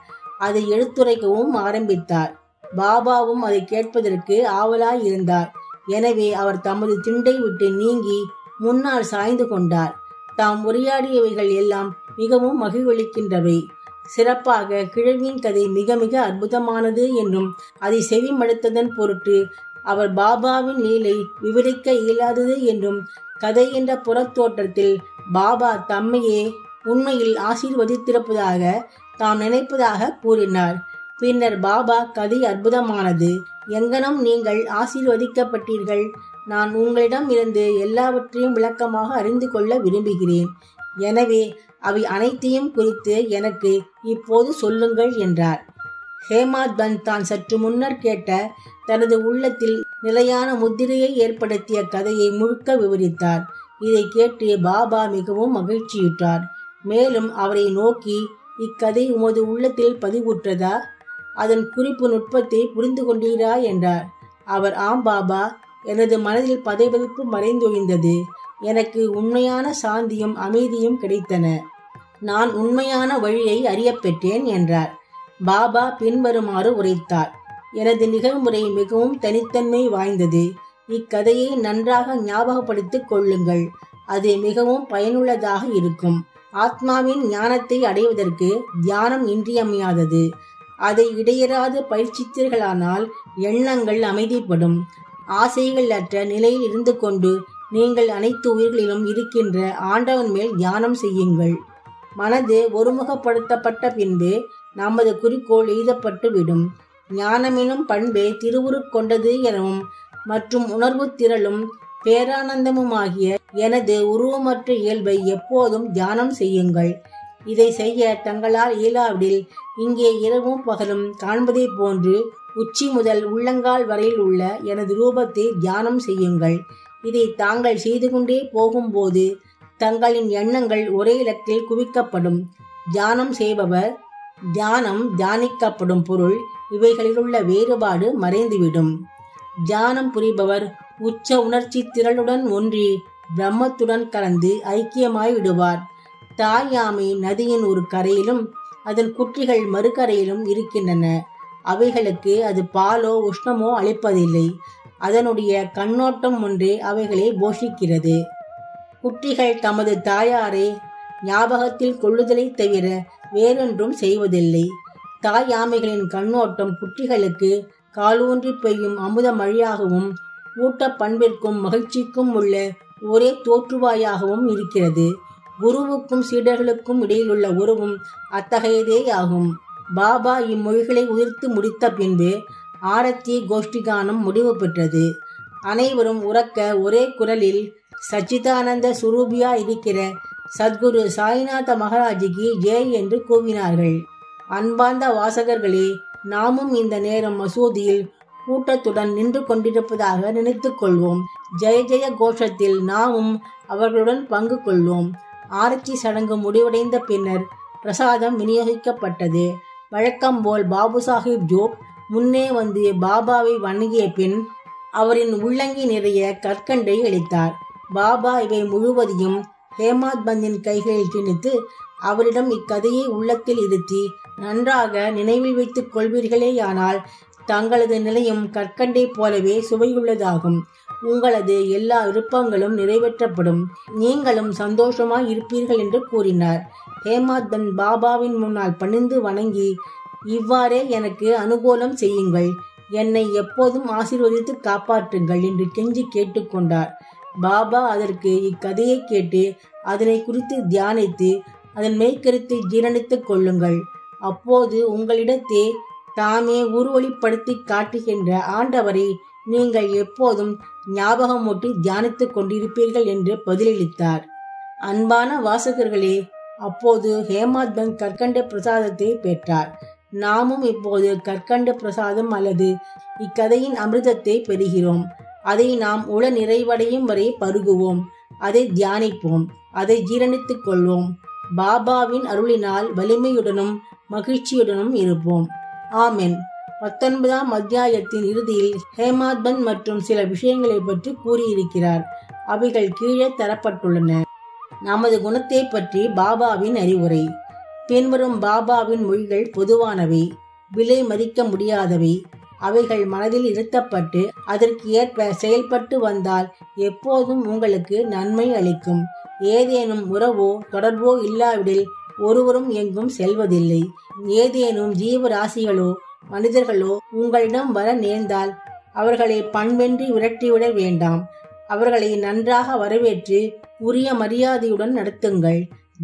அதை எடுத்துரைக்கவும் ஆரம்பித்தார். பாபாவும் அதை கேட்பதற்கு ஆவலாயிருந்தார். எனவே அவர் தமது திண்டை விட்டு நீங்கி முன்னால் சாய்ந்து கொண்டார். தாம் உரையாடியவைகள் எல்லாம் மிகவும் மகிழ்வளிக்கின்றவை. சிறப்பாக கிழவியின் கதை மிக மிக அற்புதமானது என்றும் அதை செவிமடுத்ததன் பொருட்டு அவர் பாபாவின் லீலை விவரிக்க இயலாதது என்றும் கதை என்ற புறத்தோற்றத்தில் பாபா தம்மையே உண்மையில் ஆசீர்வதித்திருப்பதாக தாம் நினைப்பதாக கூறினார். பின்னர் பாபா, கதை அற்புதமானது. எங்கனம் நீங்கள் ஆசீர்வதிக்கப்பட்டீர்கள்? நான் உங்களிடம் இருந்து எல்லாவற்றையும் விளக்கமாக அறிந்து கொள்ள விரும்புகிறேன். எனவே அவை அனைத்தையும் குறித்து எனக்கு இப்போது சொல்லுங்கள் என்றார். ஹேமாத் பந்த் தான் சற்று முன்னர் கேட்ட தனது உள்ளத்தில் நிலையான முத்திரையை ஏற்படுத்திய கதையை முழுக்க விவரித்தார். இதை கேட்டு பாபா மிகவும் மகிழ்ச்சியுற்றார். மேலும் அவரை நோக்கி, இக்கதை உமது உள்ளத்தில் பதிவுற்றதா? அதன் குறிப்பு நுட்பத்தை புரிந்து கொண்டீரா என்றார். அவர், ஆம் பாபா, எனது மனதில் பதைபதைப்பு மறைந்தொழிந்தது. எனக்கு உண்மையான சாந்தியும் அமைதியும் கிடைத்தன. நான் உண்மையான வழியை அறியப்பெற்றேன் என்றார். பாபா பின்வருமாறு உரைத்தார். எனது நிகழ்முறை மிகவும் தனித்தன்மை வாய்ந்தது. இக்கதையை நன்றாக ஞாபகப்படுத்திக் கொள்ளுங்கள். அது மிகவும் பயனுள்ளதாக இருக்கும். ஆத்மாவின் ஞானத்தை அடைவதற்கு தியானம் இன்றியமையாதது. அதை இடையறாது பயிற்சித்தீர்களானால் எண்ணங்கள் அமைதிப்படும். ஆசைகள் அற்ற நிலையில் இருந்து கொண்டு நீங்கள் அனைத்து உயிர்களிலும் இருக்கின்ற ஆண்டவன் மேல் தியானம் செய்யுங்கள். மனது ஒருமுகப்படுத்தப்பட்ட பின்பு நமது குறிக்கோள் எய்தப்பட்டுவிடும். ஞானமெனும் பண்பே திருவுருக்கொண்டது எனவும் மற்றும் உணர்வு திரளும் பேரானந்தமுமாகிய எனது உருவமற்ற இயல்பை எப்போதும் தியானம் செய்யுங்கள். இதை செய்ய தங்களால் இயலாவிடில் இங்கே இரவும் பகலும் காண்பதை போன்று உச்சி முதல் உள்ளங்கால் வரையில் உள்ள எனது ரூபத்தை தியானம் செய்யுங்கள். இதை தாங்கள் செய்து கொண்டே போகும்போது தங்களின் எண்ணங்கள் ஒரே இலக்கில் குவிக்கப்படும். தியானம் செய்பவர், தியானம், தியானிக்கப்படும் பொருள் இவைகளிலுள்ள வேறுபாடு மறைந்துவிடும். தியானம் புரிபவர் உச்ச உணர்ச்சி திரளுடன் ஒன்றி பிரம்மத்துடன் கலந்து ஐக்கியமாய் விடுவார். தாயாமை நதியின் ஒரு கரையிலும் அதன் குற்றிகள் மறுகரையிலும் இருக்கின்றன. அவைகளுக்கு அது பாலோ உஷ்ணமோ அளிப்பதில்லை. அதனுடைய கண்ணோட்டம் ஒன்றே அவைகளை போஷிக்கிறது. குற்றிகள் தமது தாயாரை ஞாபகத்தில் கொள்ளுதலை தவிர வேறொன்றும் செய்வதில்லை. தாயாமைகளின் கண்ணோட்டம் குற்றிகளுக்கு காலூன்றி பெய்யும் அமுத மழையாகவும் ஊட்ட பண்பிற்கும் மகிழ்ச்சிக்கும் உள்ள ஒரே தோற்றுவாயாகவும் இருக்கிறது. குருவுக்கும் சீடர்களுக்கும் இடையிலுள்ள உறவும் அத்தகையதே ஆகும். பாபா இம்மொழிகளை உதிர்த்து முடித்த பின்பு ஆரத்தி கோஷ்டிகானம் முடிவு பெற்றது. அனைவரும் உரக்க ஒரே குரலில் சச்சிதானந்த சுரூபியா இருக்கிற சத்குரு சாய்நாத மகாராஜிக்கு ஜெய் என்று கூவினார்கள். அன்பார்ந்த வாசகர்களே, நாமும் இந்த நேரம் மசூதியில் கூட்டத்துடன் நின்று கொண்டிருப்பதாக நினைத்துக் கொள்வோம். ஜெய ஜெய கோஷத்தில் நாமும் அவர்களுடன் பங்கு கொள்வோம். ஆரத்தி சடங்கு முடிவடைந்த பின்னர் பிரசாதம் விநியோகிக்கப்பட்டது. வழக்கம்போல் பாபு சாஹிப் ஜோப் முன்னே வந்து பாபாவை வணங்கிய பின் அவரின் உள்ளங்கி நிறைய கற்கண்டை அளித்தார். பாபா இவை முழுவதையும் ஹேமாத் பந்தின் கைகளில் திணித்து அவரிடம் இக்கதையை உள்ளத்தில் இருத்தி நன்றாக நினைவில் வைத்துக் கொள்வீர்களேயானால் தங்களது நிலையும் கற்கண்டை போலவே சுவையுள்ளதாகும். உங்களது எல்லா விருப்பங்களும் நிறைவேற்றப்படும். நீங்களும் சந்தோஷமாய் இருப்பீர்கள் என்று கூறினார். ஹேமாத் பந்த் பாபாவின் முன்னால் பணிந்து வணங்கி, இவ்வாறே எனக்கு அனுகூலம் செய்யுங்கள், என்னை எப்போதும் ஆசீர்வதித்து காப்பாற்றுங்கள் என்று கெஞ்சி கேட்டுக்கொண்டார். பாபா அதற்கு இக்கதையை கேட்டு அதனை குறித்து தியானித்து அதன் மெய்க்கருத்தை ஜீரணித்துக் கொள்ளுங்கள். அப்போது உங்களிடத்தே தாமே உருவொளிப்படுத்தி காட்டுகின்ற ஆண்டவரை நீங்கள் எப்போதும் ஞாபகமூட்டி தியானித்துக் கொண்டிருப்பீர்கள் என்று பதிலளித்தார். அன்பான வாசகர்களே, அப்போது ஹேமாத் பந்த் கற்கண்ட பிரசாதத்தை பெற்றார். நாமும் இப்போது கற்கண்டு பிரசாதம் அல்லது இக்கதையின் அமிர்தத்தை பெறுகிறோம். அதை நாம் உள நிறைவடையும் வரை பருகுவோம், அதை தியானிப்போம், அதை ஜீரணித்துக் கொள்வோம். பாபாவின் அருளினால் வலிமையுடனும் மகிழ்ச்சியுடனும் இருப்போம். ஆமென். 19ஆம் அத்தியாயத்தின் இறுதியில் ஹேமாத் பந்த் மற்றும் சில விஷயங்களை பற்றி கூறியிருக்கிறார். அவைகள் கீழே தரப்பட்டுள்ளன. நமது குணத்தை பற்றி பாபாவின் அறிவுரை. பின்வரும் பாபாவின் மொழிகள் பொதுவானவை, விலை மதிக்க முடியாதவை. அவைகள் மனதில் இருத்தப்பட்டு அதற்கு ஏற்ப செயல்பட்டு வந்தால் எப்போதும் உங்களுக்கு நன்மை அளிக்கும். ஏதேனும் உறவோ தொடர்போ இல்லாவிடில் ஒருவரும் எங்கும் செல்வதில்லை. ஏதேனும் ஜீவராசிகளோ மனிதர்களோ உங்களிடம் வர நேர்ந்தால் அவர்களை பண்பென்றி விரட்டிவிட வேண்டாம். அவர்களை நன்றாக வரவேற்று உரிய மரியாதையுடன் நடத்துங்கள்.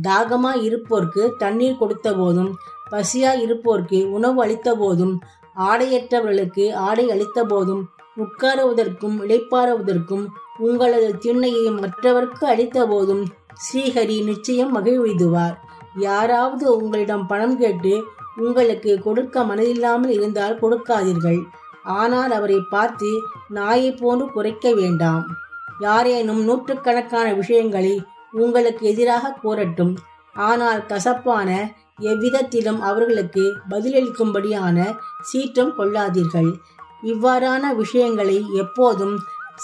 தாகமாய் இருப்போர்க்கு தண்ணீர் கொடுத்த போதும், பசியாய் இருப்போர்க்கு உணவு அளித்த போதும், ஆடையற்றவர்களுக்கு ஆடை அளித்த போதும், உட்காருவதற்கும் இளைப்பாறுவதற்கும் உங்களது திண்ணையை மற்றவர்க்கு அளித்த போதும் ஸ்ரீஹரி நிச்சயம் மகிழ்விடுவார். யாராவது உங்களிடம் பணம் கேட்டு உங்களுக்கு கொடுக்க மனதில்லாமல் இருந்தால் கொடுக்காதீர்கள். ஆனால் அவரை பார்த்து நாயை போன்று குறைக்க வேண்டாம். யாரேனும் நூற்றுக்கணக்கான விஷயங்களை உங்களுக்கு எதிராக கூறட்டும், ஆனால் கசப்பான எவ்விதத்திலும் அவர்களுக்கு பதிலளிக்கும்படியான சீற்றம் கொள்ளாதீர்கள். இவ்வாறான விஷயங்களை எப்போதும்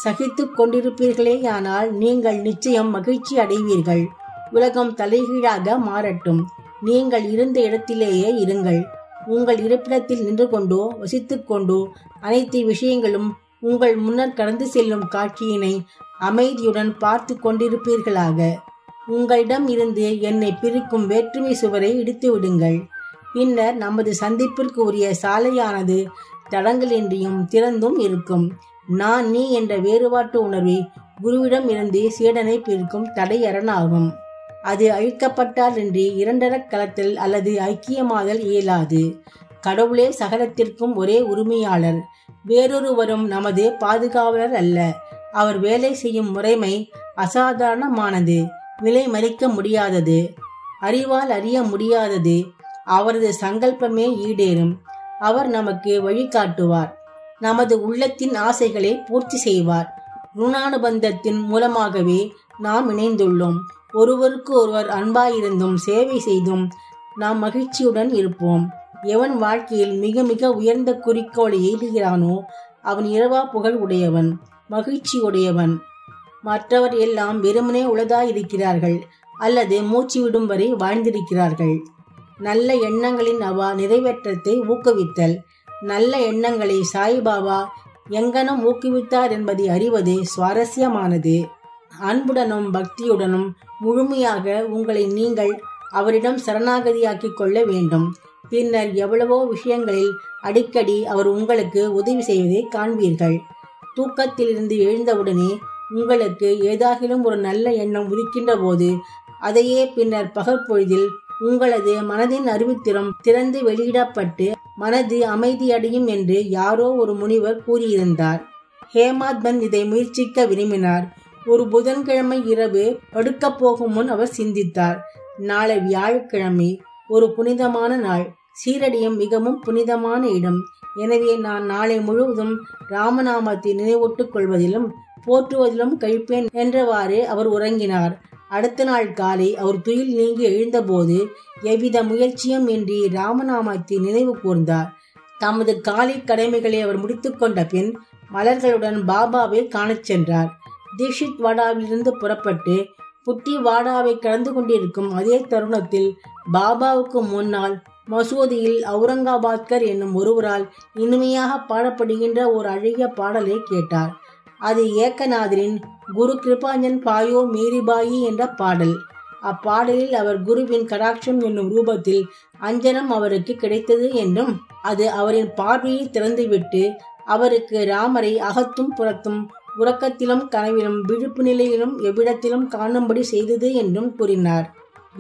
சகித்து கொண்டிருப்பீர்களேயானால் நீங்கள் நிச்சயம் மகிழ்ச்சி அடைவீர்கள். உலகம் தலைகீழாக மாறட்டும், நீங்கள் இருந்த இடத்திலேயே இருங்கள். உங்கள் இருப்பிடத்தில் நின்று கொண்டோ வசித்துக் கொண்டோ அனைத்து விஷயங்களும் உங்கள் முன்னர் கடந்து செல்லும் காட்சியினை அமைதியுடன் பார்த்து கொண்டிருப்பீர்களாக. உங்களிடம் இருந்து என்னை பிரிக்கும் வேற்றுமை சுவரை இடித்து விடுங்கள். பின்னர் நமது சந்திப்பிற்கு உரிய சாலையானது தடங்களின்றியும் திறந்தும் இருக்கும். நான் நீ என்ற வேறுபாட்டு உணர்வை குருவிடம் இருந்து சீடனை பிரிக்கும் தடையரணாகும். அது அழிக்கப்பட்டாலின்றி இரண்டரக் கலத்தல் அல்லது ஐக்கியமாதல் இயலாது. கடவுளே சகலத்திற்கும் ஒரே உரிமையாளர், வேறொருவரும் நமது பாதுகாவலர் அல்ல. அவர் வேலை செய்யும் முறைமை அசாதாரணமானது, விலை மதிக்க முடியாதது, அறிவால் அறிய முடியாதது. அவரது சங்கல்பமே ஈடேறும். அவர் நமக்கு வழிகாட்டுவார், நமது உள்ளத்தின் ஆசைகளை பூர்த்தி செய்வார். ருணானுபந்தத்தின் மூலமாகவே நாம் இணைந்துள்ளோம். ஒருவருக்கு ஒருவர் அன்பாயிருந்தும் சேவை செய்தும் நாம் மகிழ்ச்சியுடன் இருப்போம். எவன் வாழ்க்கையில் மிக மிக உயர்ந்த குறிக்கோளை எய்துகிறானோ அவன் இரவா புகழ் உடையவன், மகிழ்ச்சி உடையவன். மற்றவர் எல்லாம் வெறுமனே உளதாயிருக்கிறார்கள் அல்லது மூச்சு விடும் வரை வாழ்ந்திருக்கிறார்கள். நல்ல எண்ணங்களின் அவா நிறைவேற்றத்தை ஊக்குவித்தல். நல்ல எண்ணங்களை சாய்பாபா எங்கனம் ஊக்குவித்தார் என்பதை அறிவது சுவாரஸ்யமானது. அன்புடனும் பக்தியுடனும் முழுமையாக உங்களை நீங்கள் அவரிடம் சரணாகதியாக்கிக் கொள்ள வேண்டும். பின்னர் எவ்வளவோ விஷயங்களில் அடிக்கடி அவர் உங்களுக்கு உதவி செய்வதை காண்பீர்கள். தூக்கத்திலிருந்து எழுந்தவுடனே உங்களுக்கு ஏதாகிலும் ஒரு நல்ல எண்ணம் உதிக்கின்ற போது அதையே பின்னர் பகற்பொழுதில் உங்களது மனதின் அறிவுத்திறம் திறந்து வெளியிடப்பட்டு மனது அமைதியடையும் என்று யாரோ ஒரு முனிவர் கூறியிருந்தார். ஹேமாத் பந்த் இதை முயற்சிக்க விரும்பினார். ஒரு புதன்கிழமை இரவு படுக்கப் போகும் முன் அவர் சிந்தித்தார், நாளை வியாழக்கிழமை, ஒரு புனிதமான நாள். சீரடியம் மிகவும் புனிதமான இடம். எனவே நான் நாளை முழுவதும் ராமநாமத்தை நினைவூட்டுக் கொள்வதிலும் போற்றுவதிலும் கழிப்பேன் என்றவாறு அவர் உறங்கினார். அடுத்த நாள் காலை அவர் துயில் நீங்கி எழுந்தபோது எவ்வித முயற்சியும் இன்றி ராமநாமத்தை நினைவு கூர்ந்தார். தமது காலை கடமைகளை அவர் முடித்துக் கொண்ட பின் மலர்களுடன் பாபாவை காணச் சென்றார். தீக்ஷித் வாடாவிலிருந்து புறப்பட்டு புட்டி வாடாவை கடந்து கொண்டிருக்கும் அதே தருணத்தில் பாபாவுக்கு முன்னால் மசூதியில் அவுரங்காபாத்கர் என்னும் ஒருவரால் இனிமையாக பாடப்படுகின்ற ஒரு அழகிய பாடலை கேட்டார். அது ஏக்கநாதரின் குரு கிருபாஞ்சன் பாயோ மேரிபாயி என்ற பாடல். அப்பாடலில் அவர் குருவின் கடாட்சம் என்னும் ரூபத்தில் அஞ்சனம் அவருக்கு கிடைத்தது என்றும் அது அவரின் பார்வையை திறந்துவிட்டு அவருக்கு ராமரை அகத்தும் புறத்தும் உறக்கத்திலும் கனவிலும் விழிப்பு நிலையிலும் எவ்விடத்திலும் காணும்படி செய்தது என்றும் கூறினார்.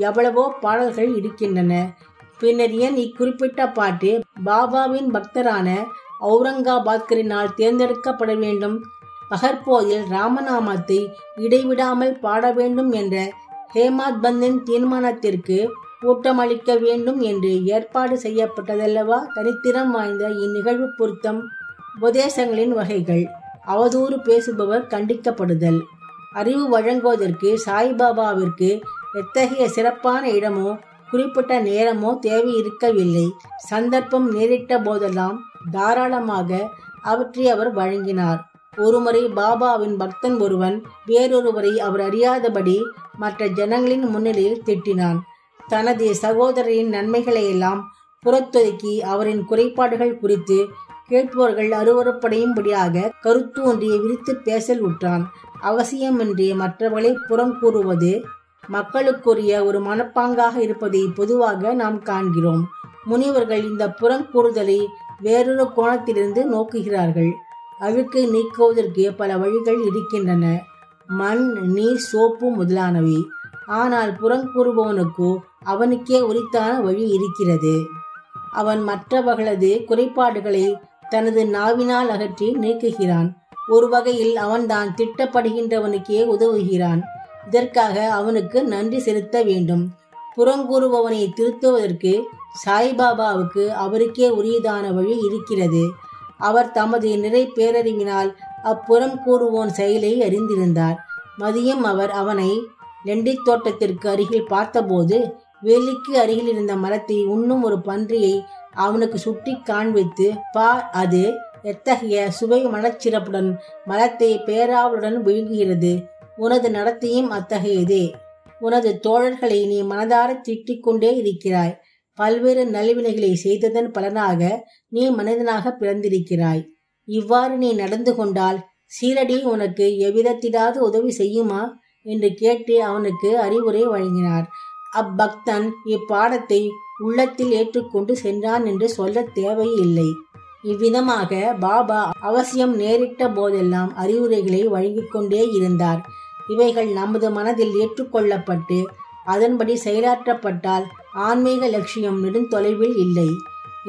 எவ்வளவோ பாடல்கள் இருக்கின்றன. பின்னர் ஏன் இக்குறிப்பிட்ட பாட்டு பாபாவின் பக்தரான அவுரங்காபாத்கரினால் தேர்ந்தெடுக்கப்பட வேண்டும்? பகற்போதில் ராமநாமத்தை இடைவிடாமல் பாட வேண்டும் என்ற ஹேமாத் பந்தின் தீர்மானத்திற்கு ஊட்டமளிக்க வேண்டும் என்று ஏற்பாடு செய்யப்பட்டதல்லவா? தனித்திறம் வாய்ந்த இந்நிகழ்வு பொருத்தம். உபதேசங்களின் வகைகள். அவதூறு பேசுபவர் கண்டிக்கப்படுதல். அறிவு வழங்குவதற்கு சாய்பாபாவிற்கு எத்தகைய சிறப்பான இடமோ குறிப்பிட்ட நேரமோ தேவை இருக்கவில்லை. சந்தர்ப்பம் நேரிட்ட போதெல்லாம் தாராளமாக அவற்றை அவர் வழங்கினார். ஒருமுறை பாபாவின் பக்தன் ஒருவன் வேறொருவரை அவர் அறியாதபடி மற்ற ஜனங்களின் முன்னிலையில் திட்டினான். தனது சகோதரரின் நன்மைகளையெல்லாம் புறத்தொதுக்கி அவரின் குறைபாடுகள் குறித்து கேட்பவர்கள் அருவருப்படையும்படியாக கருத்து ஒன்றியை விரித்து பேசல் உற்றான். அவசியமின்றி மற்றவர்களை புறம் கூறுவது மக்களுக்குரிய ஒரு மனப்பாங்காக இருப்பதை பொதுவாக நாம் காண்கிறோம். முனிவர்கள் இந்த புறங்கூறுதலை வேறொரு கோணத்திலிருந்து நோக்குகிறார்கள். அழுக்கை நீக்குவதற்கு பல வழிகள் இருக்கின்றன, மண், நீர், சோப்பு முதலானவை. ஆனால் புறங்கூறுபவனுக்கோ அவனுக்கே உரித்தான வழி இருக்கிறது. அவன் மற்றவர்களது குறைபாடுகளை தனது நாவினால் அகற்றி நீக்குகிறான். ஒரு வகையில் அவன்தான் திட்டப்படுகின்றவனுக்கே உதவுகிறான். இதற்காக அவனுக்கு நன்றி செலுத்த வேண்டும். புறங்கூறுபவனை திருத்துவதற்கு சாய்பாபாவுக்கு அவருக்கே உரியதான வழி இருக்கிறது. அவர் தமது நிறை பேரறிவினால் அப்புறம் கூறுவோன் செயலை அறிந்திருந்தார். மதியம் அவர் அவனை லெண்டித் தோட்டத்திற்கு அருகில் பார்த்தபோது வேலிக்கு அருகில் இருந்த மரத்தை உண்ணும் ஒரு பன்றியை அவனுக்கு சுட்டி காண்பித்து, பார், அது எத்தகைய சுவை மனச்சிறப்புடன் மரத்தை பேராவலுடன் விழுங்குகிறது. உனது நடத்தையும் அத்தகையதே. உனது தோழர்களை நீ மனதார திட்டிக் கொண்டே இருக்கிறாய். பல்வேறு நல்வினைகளை செய்ததன் பலனாக நீ மனிதனாக பிறந்திருக்கிறாய். இவ்வாறு நீ நடந்து கொண்டால் சீரடி உனக்கு எவ்விதத்திலாவது உதவி செய்யுமா என்று கேட்டு அவனுக்கு அறிவுரை வழங்கினார். அப்பக்தன் இப்பாடத்தை உள்ளத்தில் ஏற்றுக்கொண்டு சென்றான் என்று சொல்ல தேவையில்லை. இவ்விதமாக பாபா அவசியம் நேரிட்ட போதெல்லாம் அறிவுரைகளை வழங்கிக் கொண்டே இருந்தார். இவைகள் நமது மனதில் ஏற்றுக்கொள்ளப்பட்டு அதன்படி செயலாற்றப்பட்டால் ஆன்மீக லட்சியம் நெடுந்தொலைவில் இல்லை.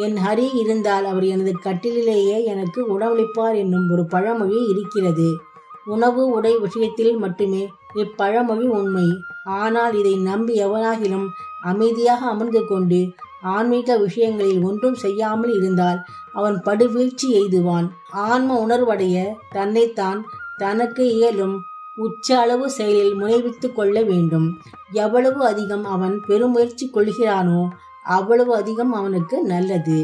என் ஹரி இருந்தால் அவர் எனது கட்டிலேயே எனக்கு உணவளிப்பார் என்னும் ஒரு பழமொழி இருக்கிறது. உணவு உடை விஷயத்தில் மட்டுமே இப்பழமொழி உண்மை. ஆனால் இதை நம்பி எவனாகிலும் அமைதியாக அமர்ந்து கொண்டு ஆன்மீக விஷயங்களில் ஒன்றும் செய்யாமல் இருந்தால் அவன் படுவீழ்ச்சி எய்துவான். ஆன்ம உணர்வடைய தன்னைத்தான் தனக்கு இயலும் உச்ச அளவு செயலில் முனைவித்து கொள்ள வேண்டும். எவ்வளவு அதிகம் அவன் பெருமுயற்சி கொள்கிறானோ அவ்வளவு அதிகம் அவனுக்கு நல்லது.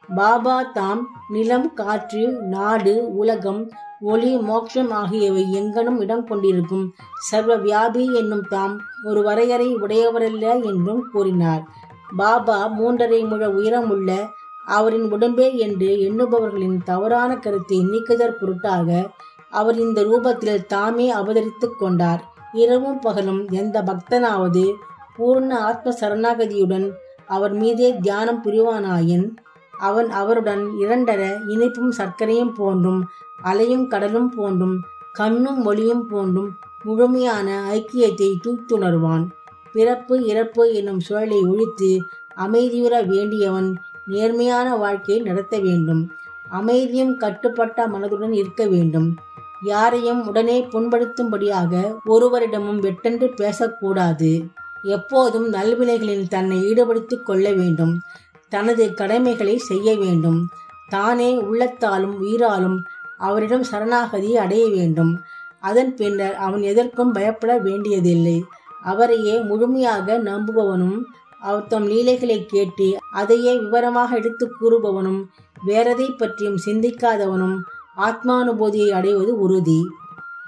பாபா தாம் நிலம், காற்று, நாடு, உலகம், ஒளி, மோட்சம் ஆகியவை எங்கனும் இடம் கொண்டிருக்கும் சர்வ வியாபி என்னும் தாம் ஒரு வரையறை உடையவரல்ல என்றும் கூறினார். பாபா 3.5 முழ உயரமுள்ள அவரின் உடம்பே என்று எண்ணுபவர்களின் தவறான கருத்தை நீக்குதற் பொருட்டாக அவர் இந்த ரூபத்தில் தாமே அவதரித்து கொண்டார். இரவும் பகலும் எந்த பக்தனாவது பூர்ண ஆத்ம சரணாகதியுடன் அவர் மீதே தியானம் புரிவானாயின் அவன் அவருடன் 2.5 இனிப்பும் சர்க்கரையும் போன்றும் அலையும் கடலும் போன்றும் கண்ணும் ஒளியும் போன்றும் முழுமையான ஐக்கியத்தை தூத்துணர்வான். பிறப்பு இறப்பு என்னும் சுழலை ஒழித்து அமைதியுற வேண்டியவன் நேர்மையான வாழ்க்கையை நடத்த வேண்டும். அமைதியும் கட்டுப்பட்ட மனதுடன் இருக்க வேண்டும். யாரையும் உடனே புண்படுத்தும்படியாக ஒருவரிடமும் வெட்டென்று பேசக்கூடாது. எப்போதும் நல்வினைகளில் தன்னை ஈடுபடுத்திக் கொள்ள வேண்டும். தனது கடமைகளை செய்ய வேண்டும். தானே உள்ளத்தாலும் உயிராலும் அவரிடம் சரணாகதி அடைய வேண்டும். அதன் பின்னர் அவன் எதற்கும் பயப்பட வேண்டியதில்லை. அவரையே முழுமையாக நம்புபவனும் அவர் தம் லீலைகளை கேட்டு அதையே விவரமாக எடுத்து கூறுபவனும் வேறதை பற்றியும் சிந்திக்காதவனும் ஆத்மானுபூதியை அடைவது உறுதி.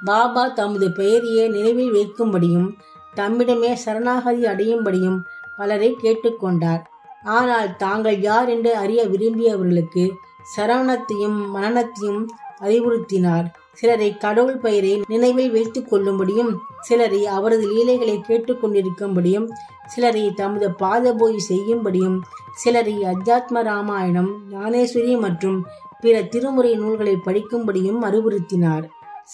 பாபா தமது பெயரையே நினைவில் வைக்கும்படியும் தம்மிடமே சரணாகதி அடையும்படியும் பலரை கேட்டுக்கொண்டார். ஆனால் தாங்கள் யார் என்று அறிய விரும்பியவர்களுக்கு சரவணத்தையும் மனனத்தையும் அறிவுறுத்தினார். சிலரை கடவுள் பெயரை நினைவில் வைத்துக் கொள்ளும்படியும், சிலரை அவரது லீலைகளை கேட்டுக்கொண்டிருக்கும்படியும், சிலரை தமது பாதபூஜை செய்யும்படியும், சிலரை அத்தியாத்ம ராமாயணம், ஞானேஸ்வரி மற்றும் பிற திருமுறை நூல்களை படிக்கும்படியும் அறிவுறுத்தினார்.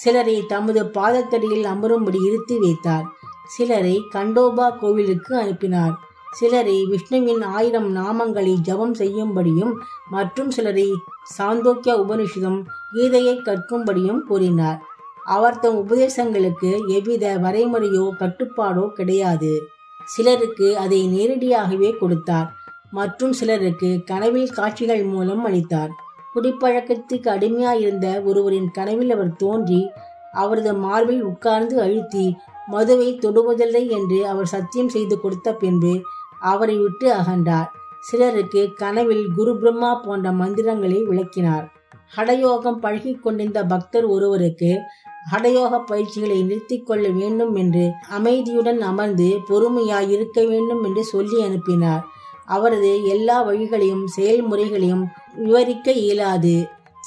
சிலரை தமது பாதத்தடியில் அமரும்படி இருத்தி வைத்தார். சிலரை கண்டோபா கோவிலுக்கு அனுப்பினார். சிலரை விஷ்ணுவின் 1000 நாமங்களை ஜபம் செய்யும்படியும் மற்றும் சிலரை சாந்தோக்கிய உபனிஷதம், கீதையை கற்கும்படியும் கூறினார். அவர் தம் உபதேசங்களுக்கு எவ்வித வரைமுறையோ கட்டுப்பாடோ கிடையாது. சிலருக்கு அதை நேரடியாகவே கொடுத்தார், மற்றும் சிலருக்கு கனவில் காட்சிகள் மூலம் அளித்தார். குடிப்பழக்கத்துக்கு அடிமையாயிருந்த ஒருவரின் கனவில் அவர் தோன்றி அவரது மார்பில் உட்கார்ந்து அழுத்தி மதுவை தொடுவதில்லை என்று அவர் சத்தியம் செய்து கொடுத்த பின்பு அவரை விட்டு அகன்றார். சிலருக்கு கனவில் குரு பிரம்மா போன்ற மந்திரங்களை விளக்கினார். ஹடயோகம் பழகி கொண்டிருந்த பக்தர் ஒருவருக்கு ஹடயோக பயிற்சிகளை நிறுத்திக் கொள்ள வேண்டும் என்று அமைதியுடன் அமர்ந்து பொறுமையாய் இருக்க வேண்டும் என்று சொல்லி அனுப்பினார். அவரது எல்லா வழிகளையும் செயல்முறைகளையும் விவரிக்க இயலாது.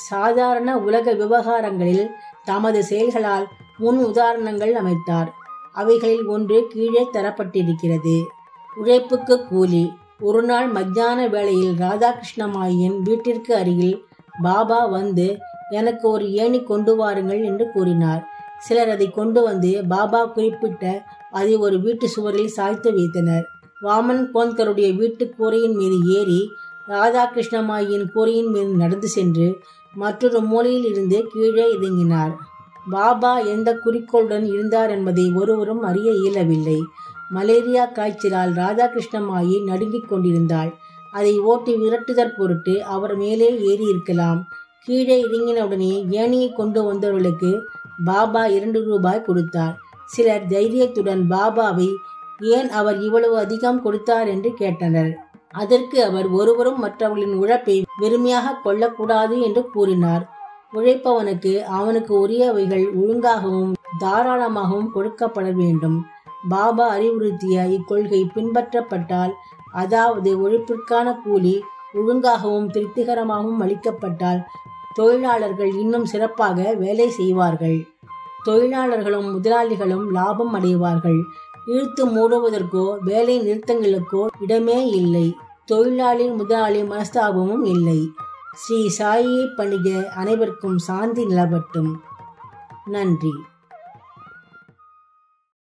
சாதாரண உலக விவகாரங்களில் தமது செயல்களால் முன் உதாரணங்கள் அமைத்தார். அவைகளில் ஒன்று கீழே தரப்பட்டிருக்கிறது. உழைப்புக்கு கூலி. ஒரு நாள் மத்தியான வேளையில் ராதாகிருஷ்ணமாயின் வீட்டிற்கு அருகில் பாபா வந்து எனக்கு ஒரு ஏணி கொண்டு வாருங்கள் என்று கூறினார். சிலர் அதை கொண்டு வந்து பாபா குறிப்பிட்ட அதை ஒரு வீட்டு சுவரில் சாய்த்து வைத்தனர். வாமன் கோன்கருடைய வீட்டு கூரையின் மீது ஏறி ராதாகிருஷ்ணமாயின் கூரையின் மீது நடந்து சென்று மற்றொரு மூலையில் இருந்து கீழே இறங்கினார். பாபா எந்த குறிக்கோளுடன் இருந்தார் என்பதை ஒருவரும் அறிய இயலவில்லை. மலேரியா காய்ச்சலால் ராதாகிருஷ்ணமாயி நடுங்கிக் கொண்டிருந்தாள். அதை ஓட்டி விரட்டுதற் பொருட்டு அவர் மேலே ஏறி இருக்கலாம். கீழே இறங்கினவுடனே ஏணியை கொண்டு வந்தவர்களுக்கு பாபா 2 ரூபாய் கொடுத்தார். சிலர் தைரியத்துடன் பாபாவை ஏன் அவர் இவ்வளவு அதிகம் கொடுத்தார் என்று கேட்டனர். அதற்கு அவர் ஒருவரும் மற்றவர்களின் உழைப்பை வெறுமையாக கொள்ளக்கூடாது என்று கூறினார். உழைப்பவனுக்கு அவனுக்கு உரியவைகள் ஒழுங்காகவும் தாராளமாகவும் கொடுக்கப்பட வேண்டும். பாபா அறிவுறுத்திய இக்கொள்கை பின்பற்றப்பட்டால், அதாவது உழைப்பிற்கான கூலி ஒழுங்காகவும் திருப்திகரமாகவும் அளிக்கப்பட்டால், தொழிலாளர்கள் இன்னும் சிறப்பாக வேலை செய்வார்கள். தொழிலாளர்களும் முதலாளிகளும் லாபம் அடைவார்கள். இழுத்து மூடுவதற்கோ வேலை நிறுத்தங்களுக்கோ இடமே இல்லை. தொழிலாளி முதலாளி மனஸ்தாபமும் இல்லை. ஸ்ரீ சாயியை பணிக. அனைவருக்கும் சாந்தி நிலவட்டும். நன்றி.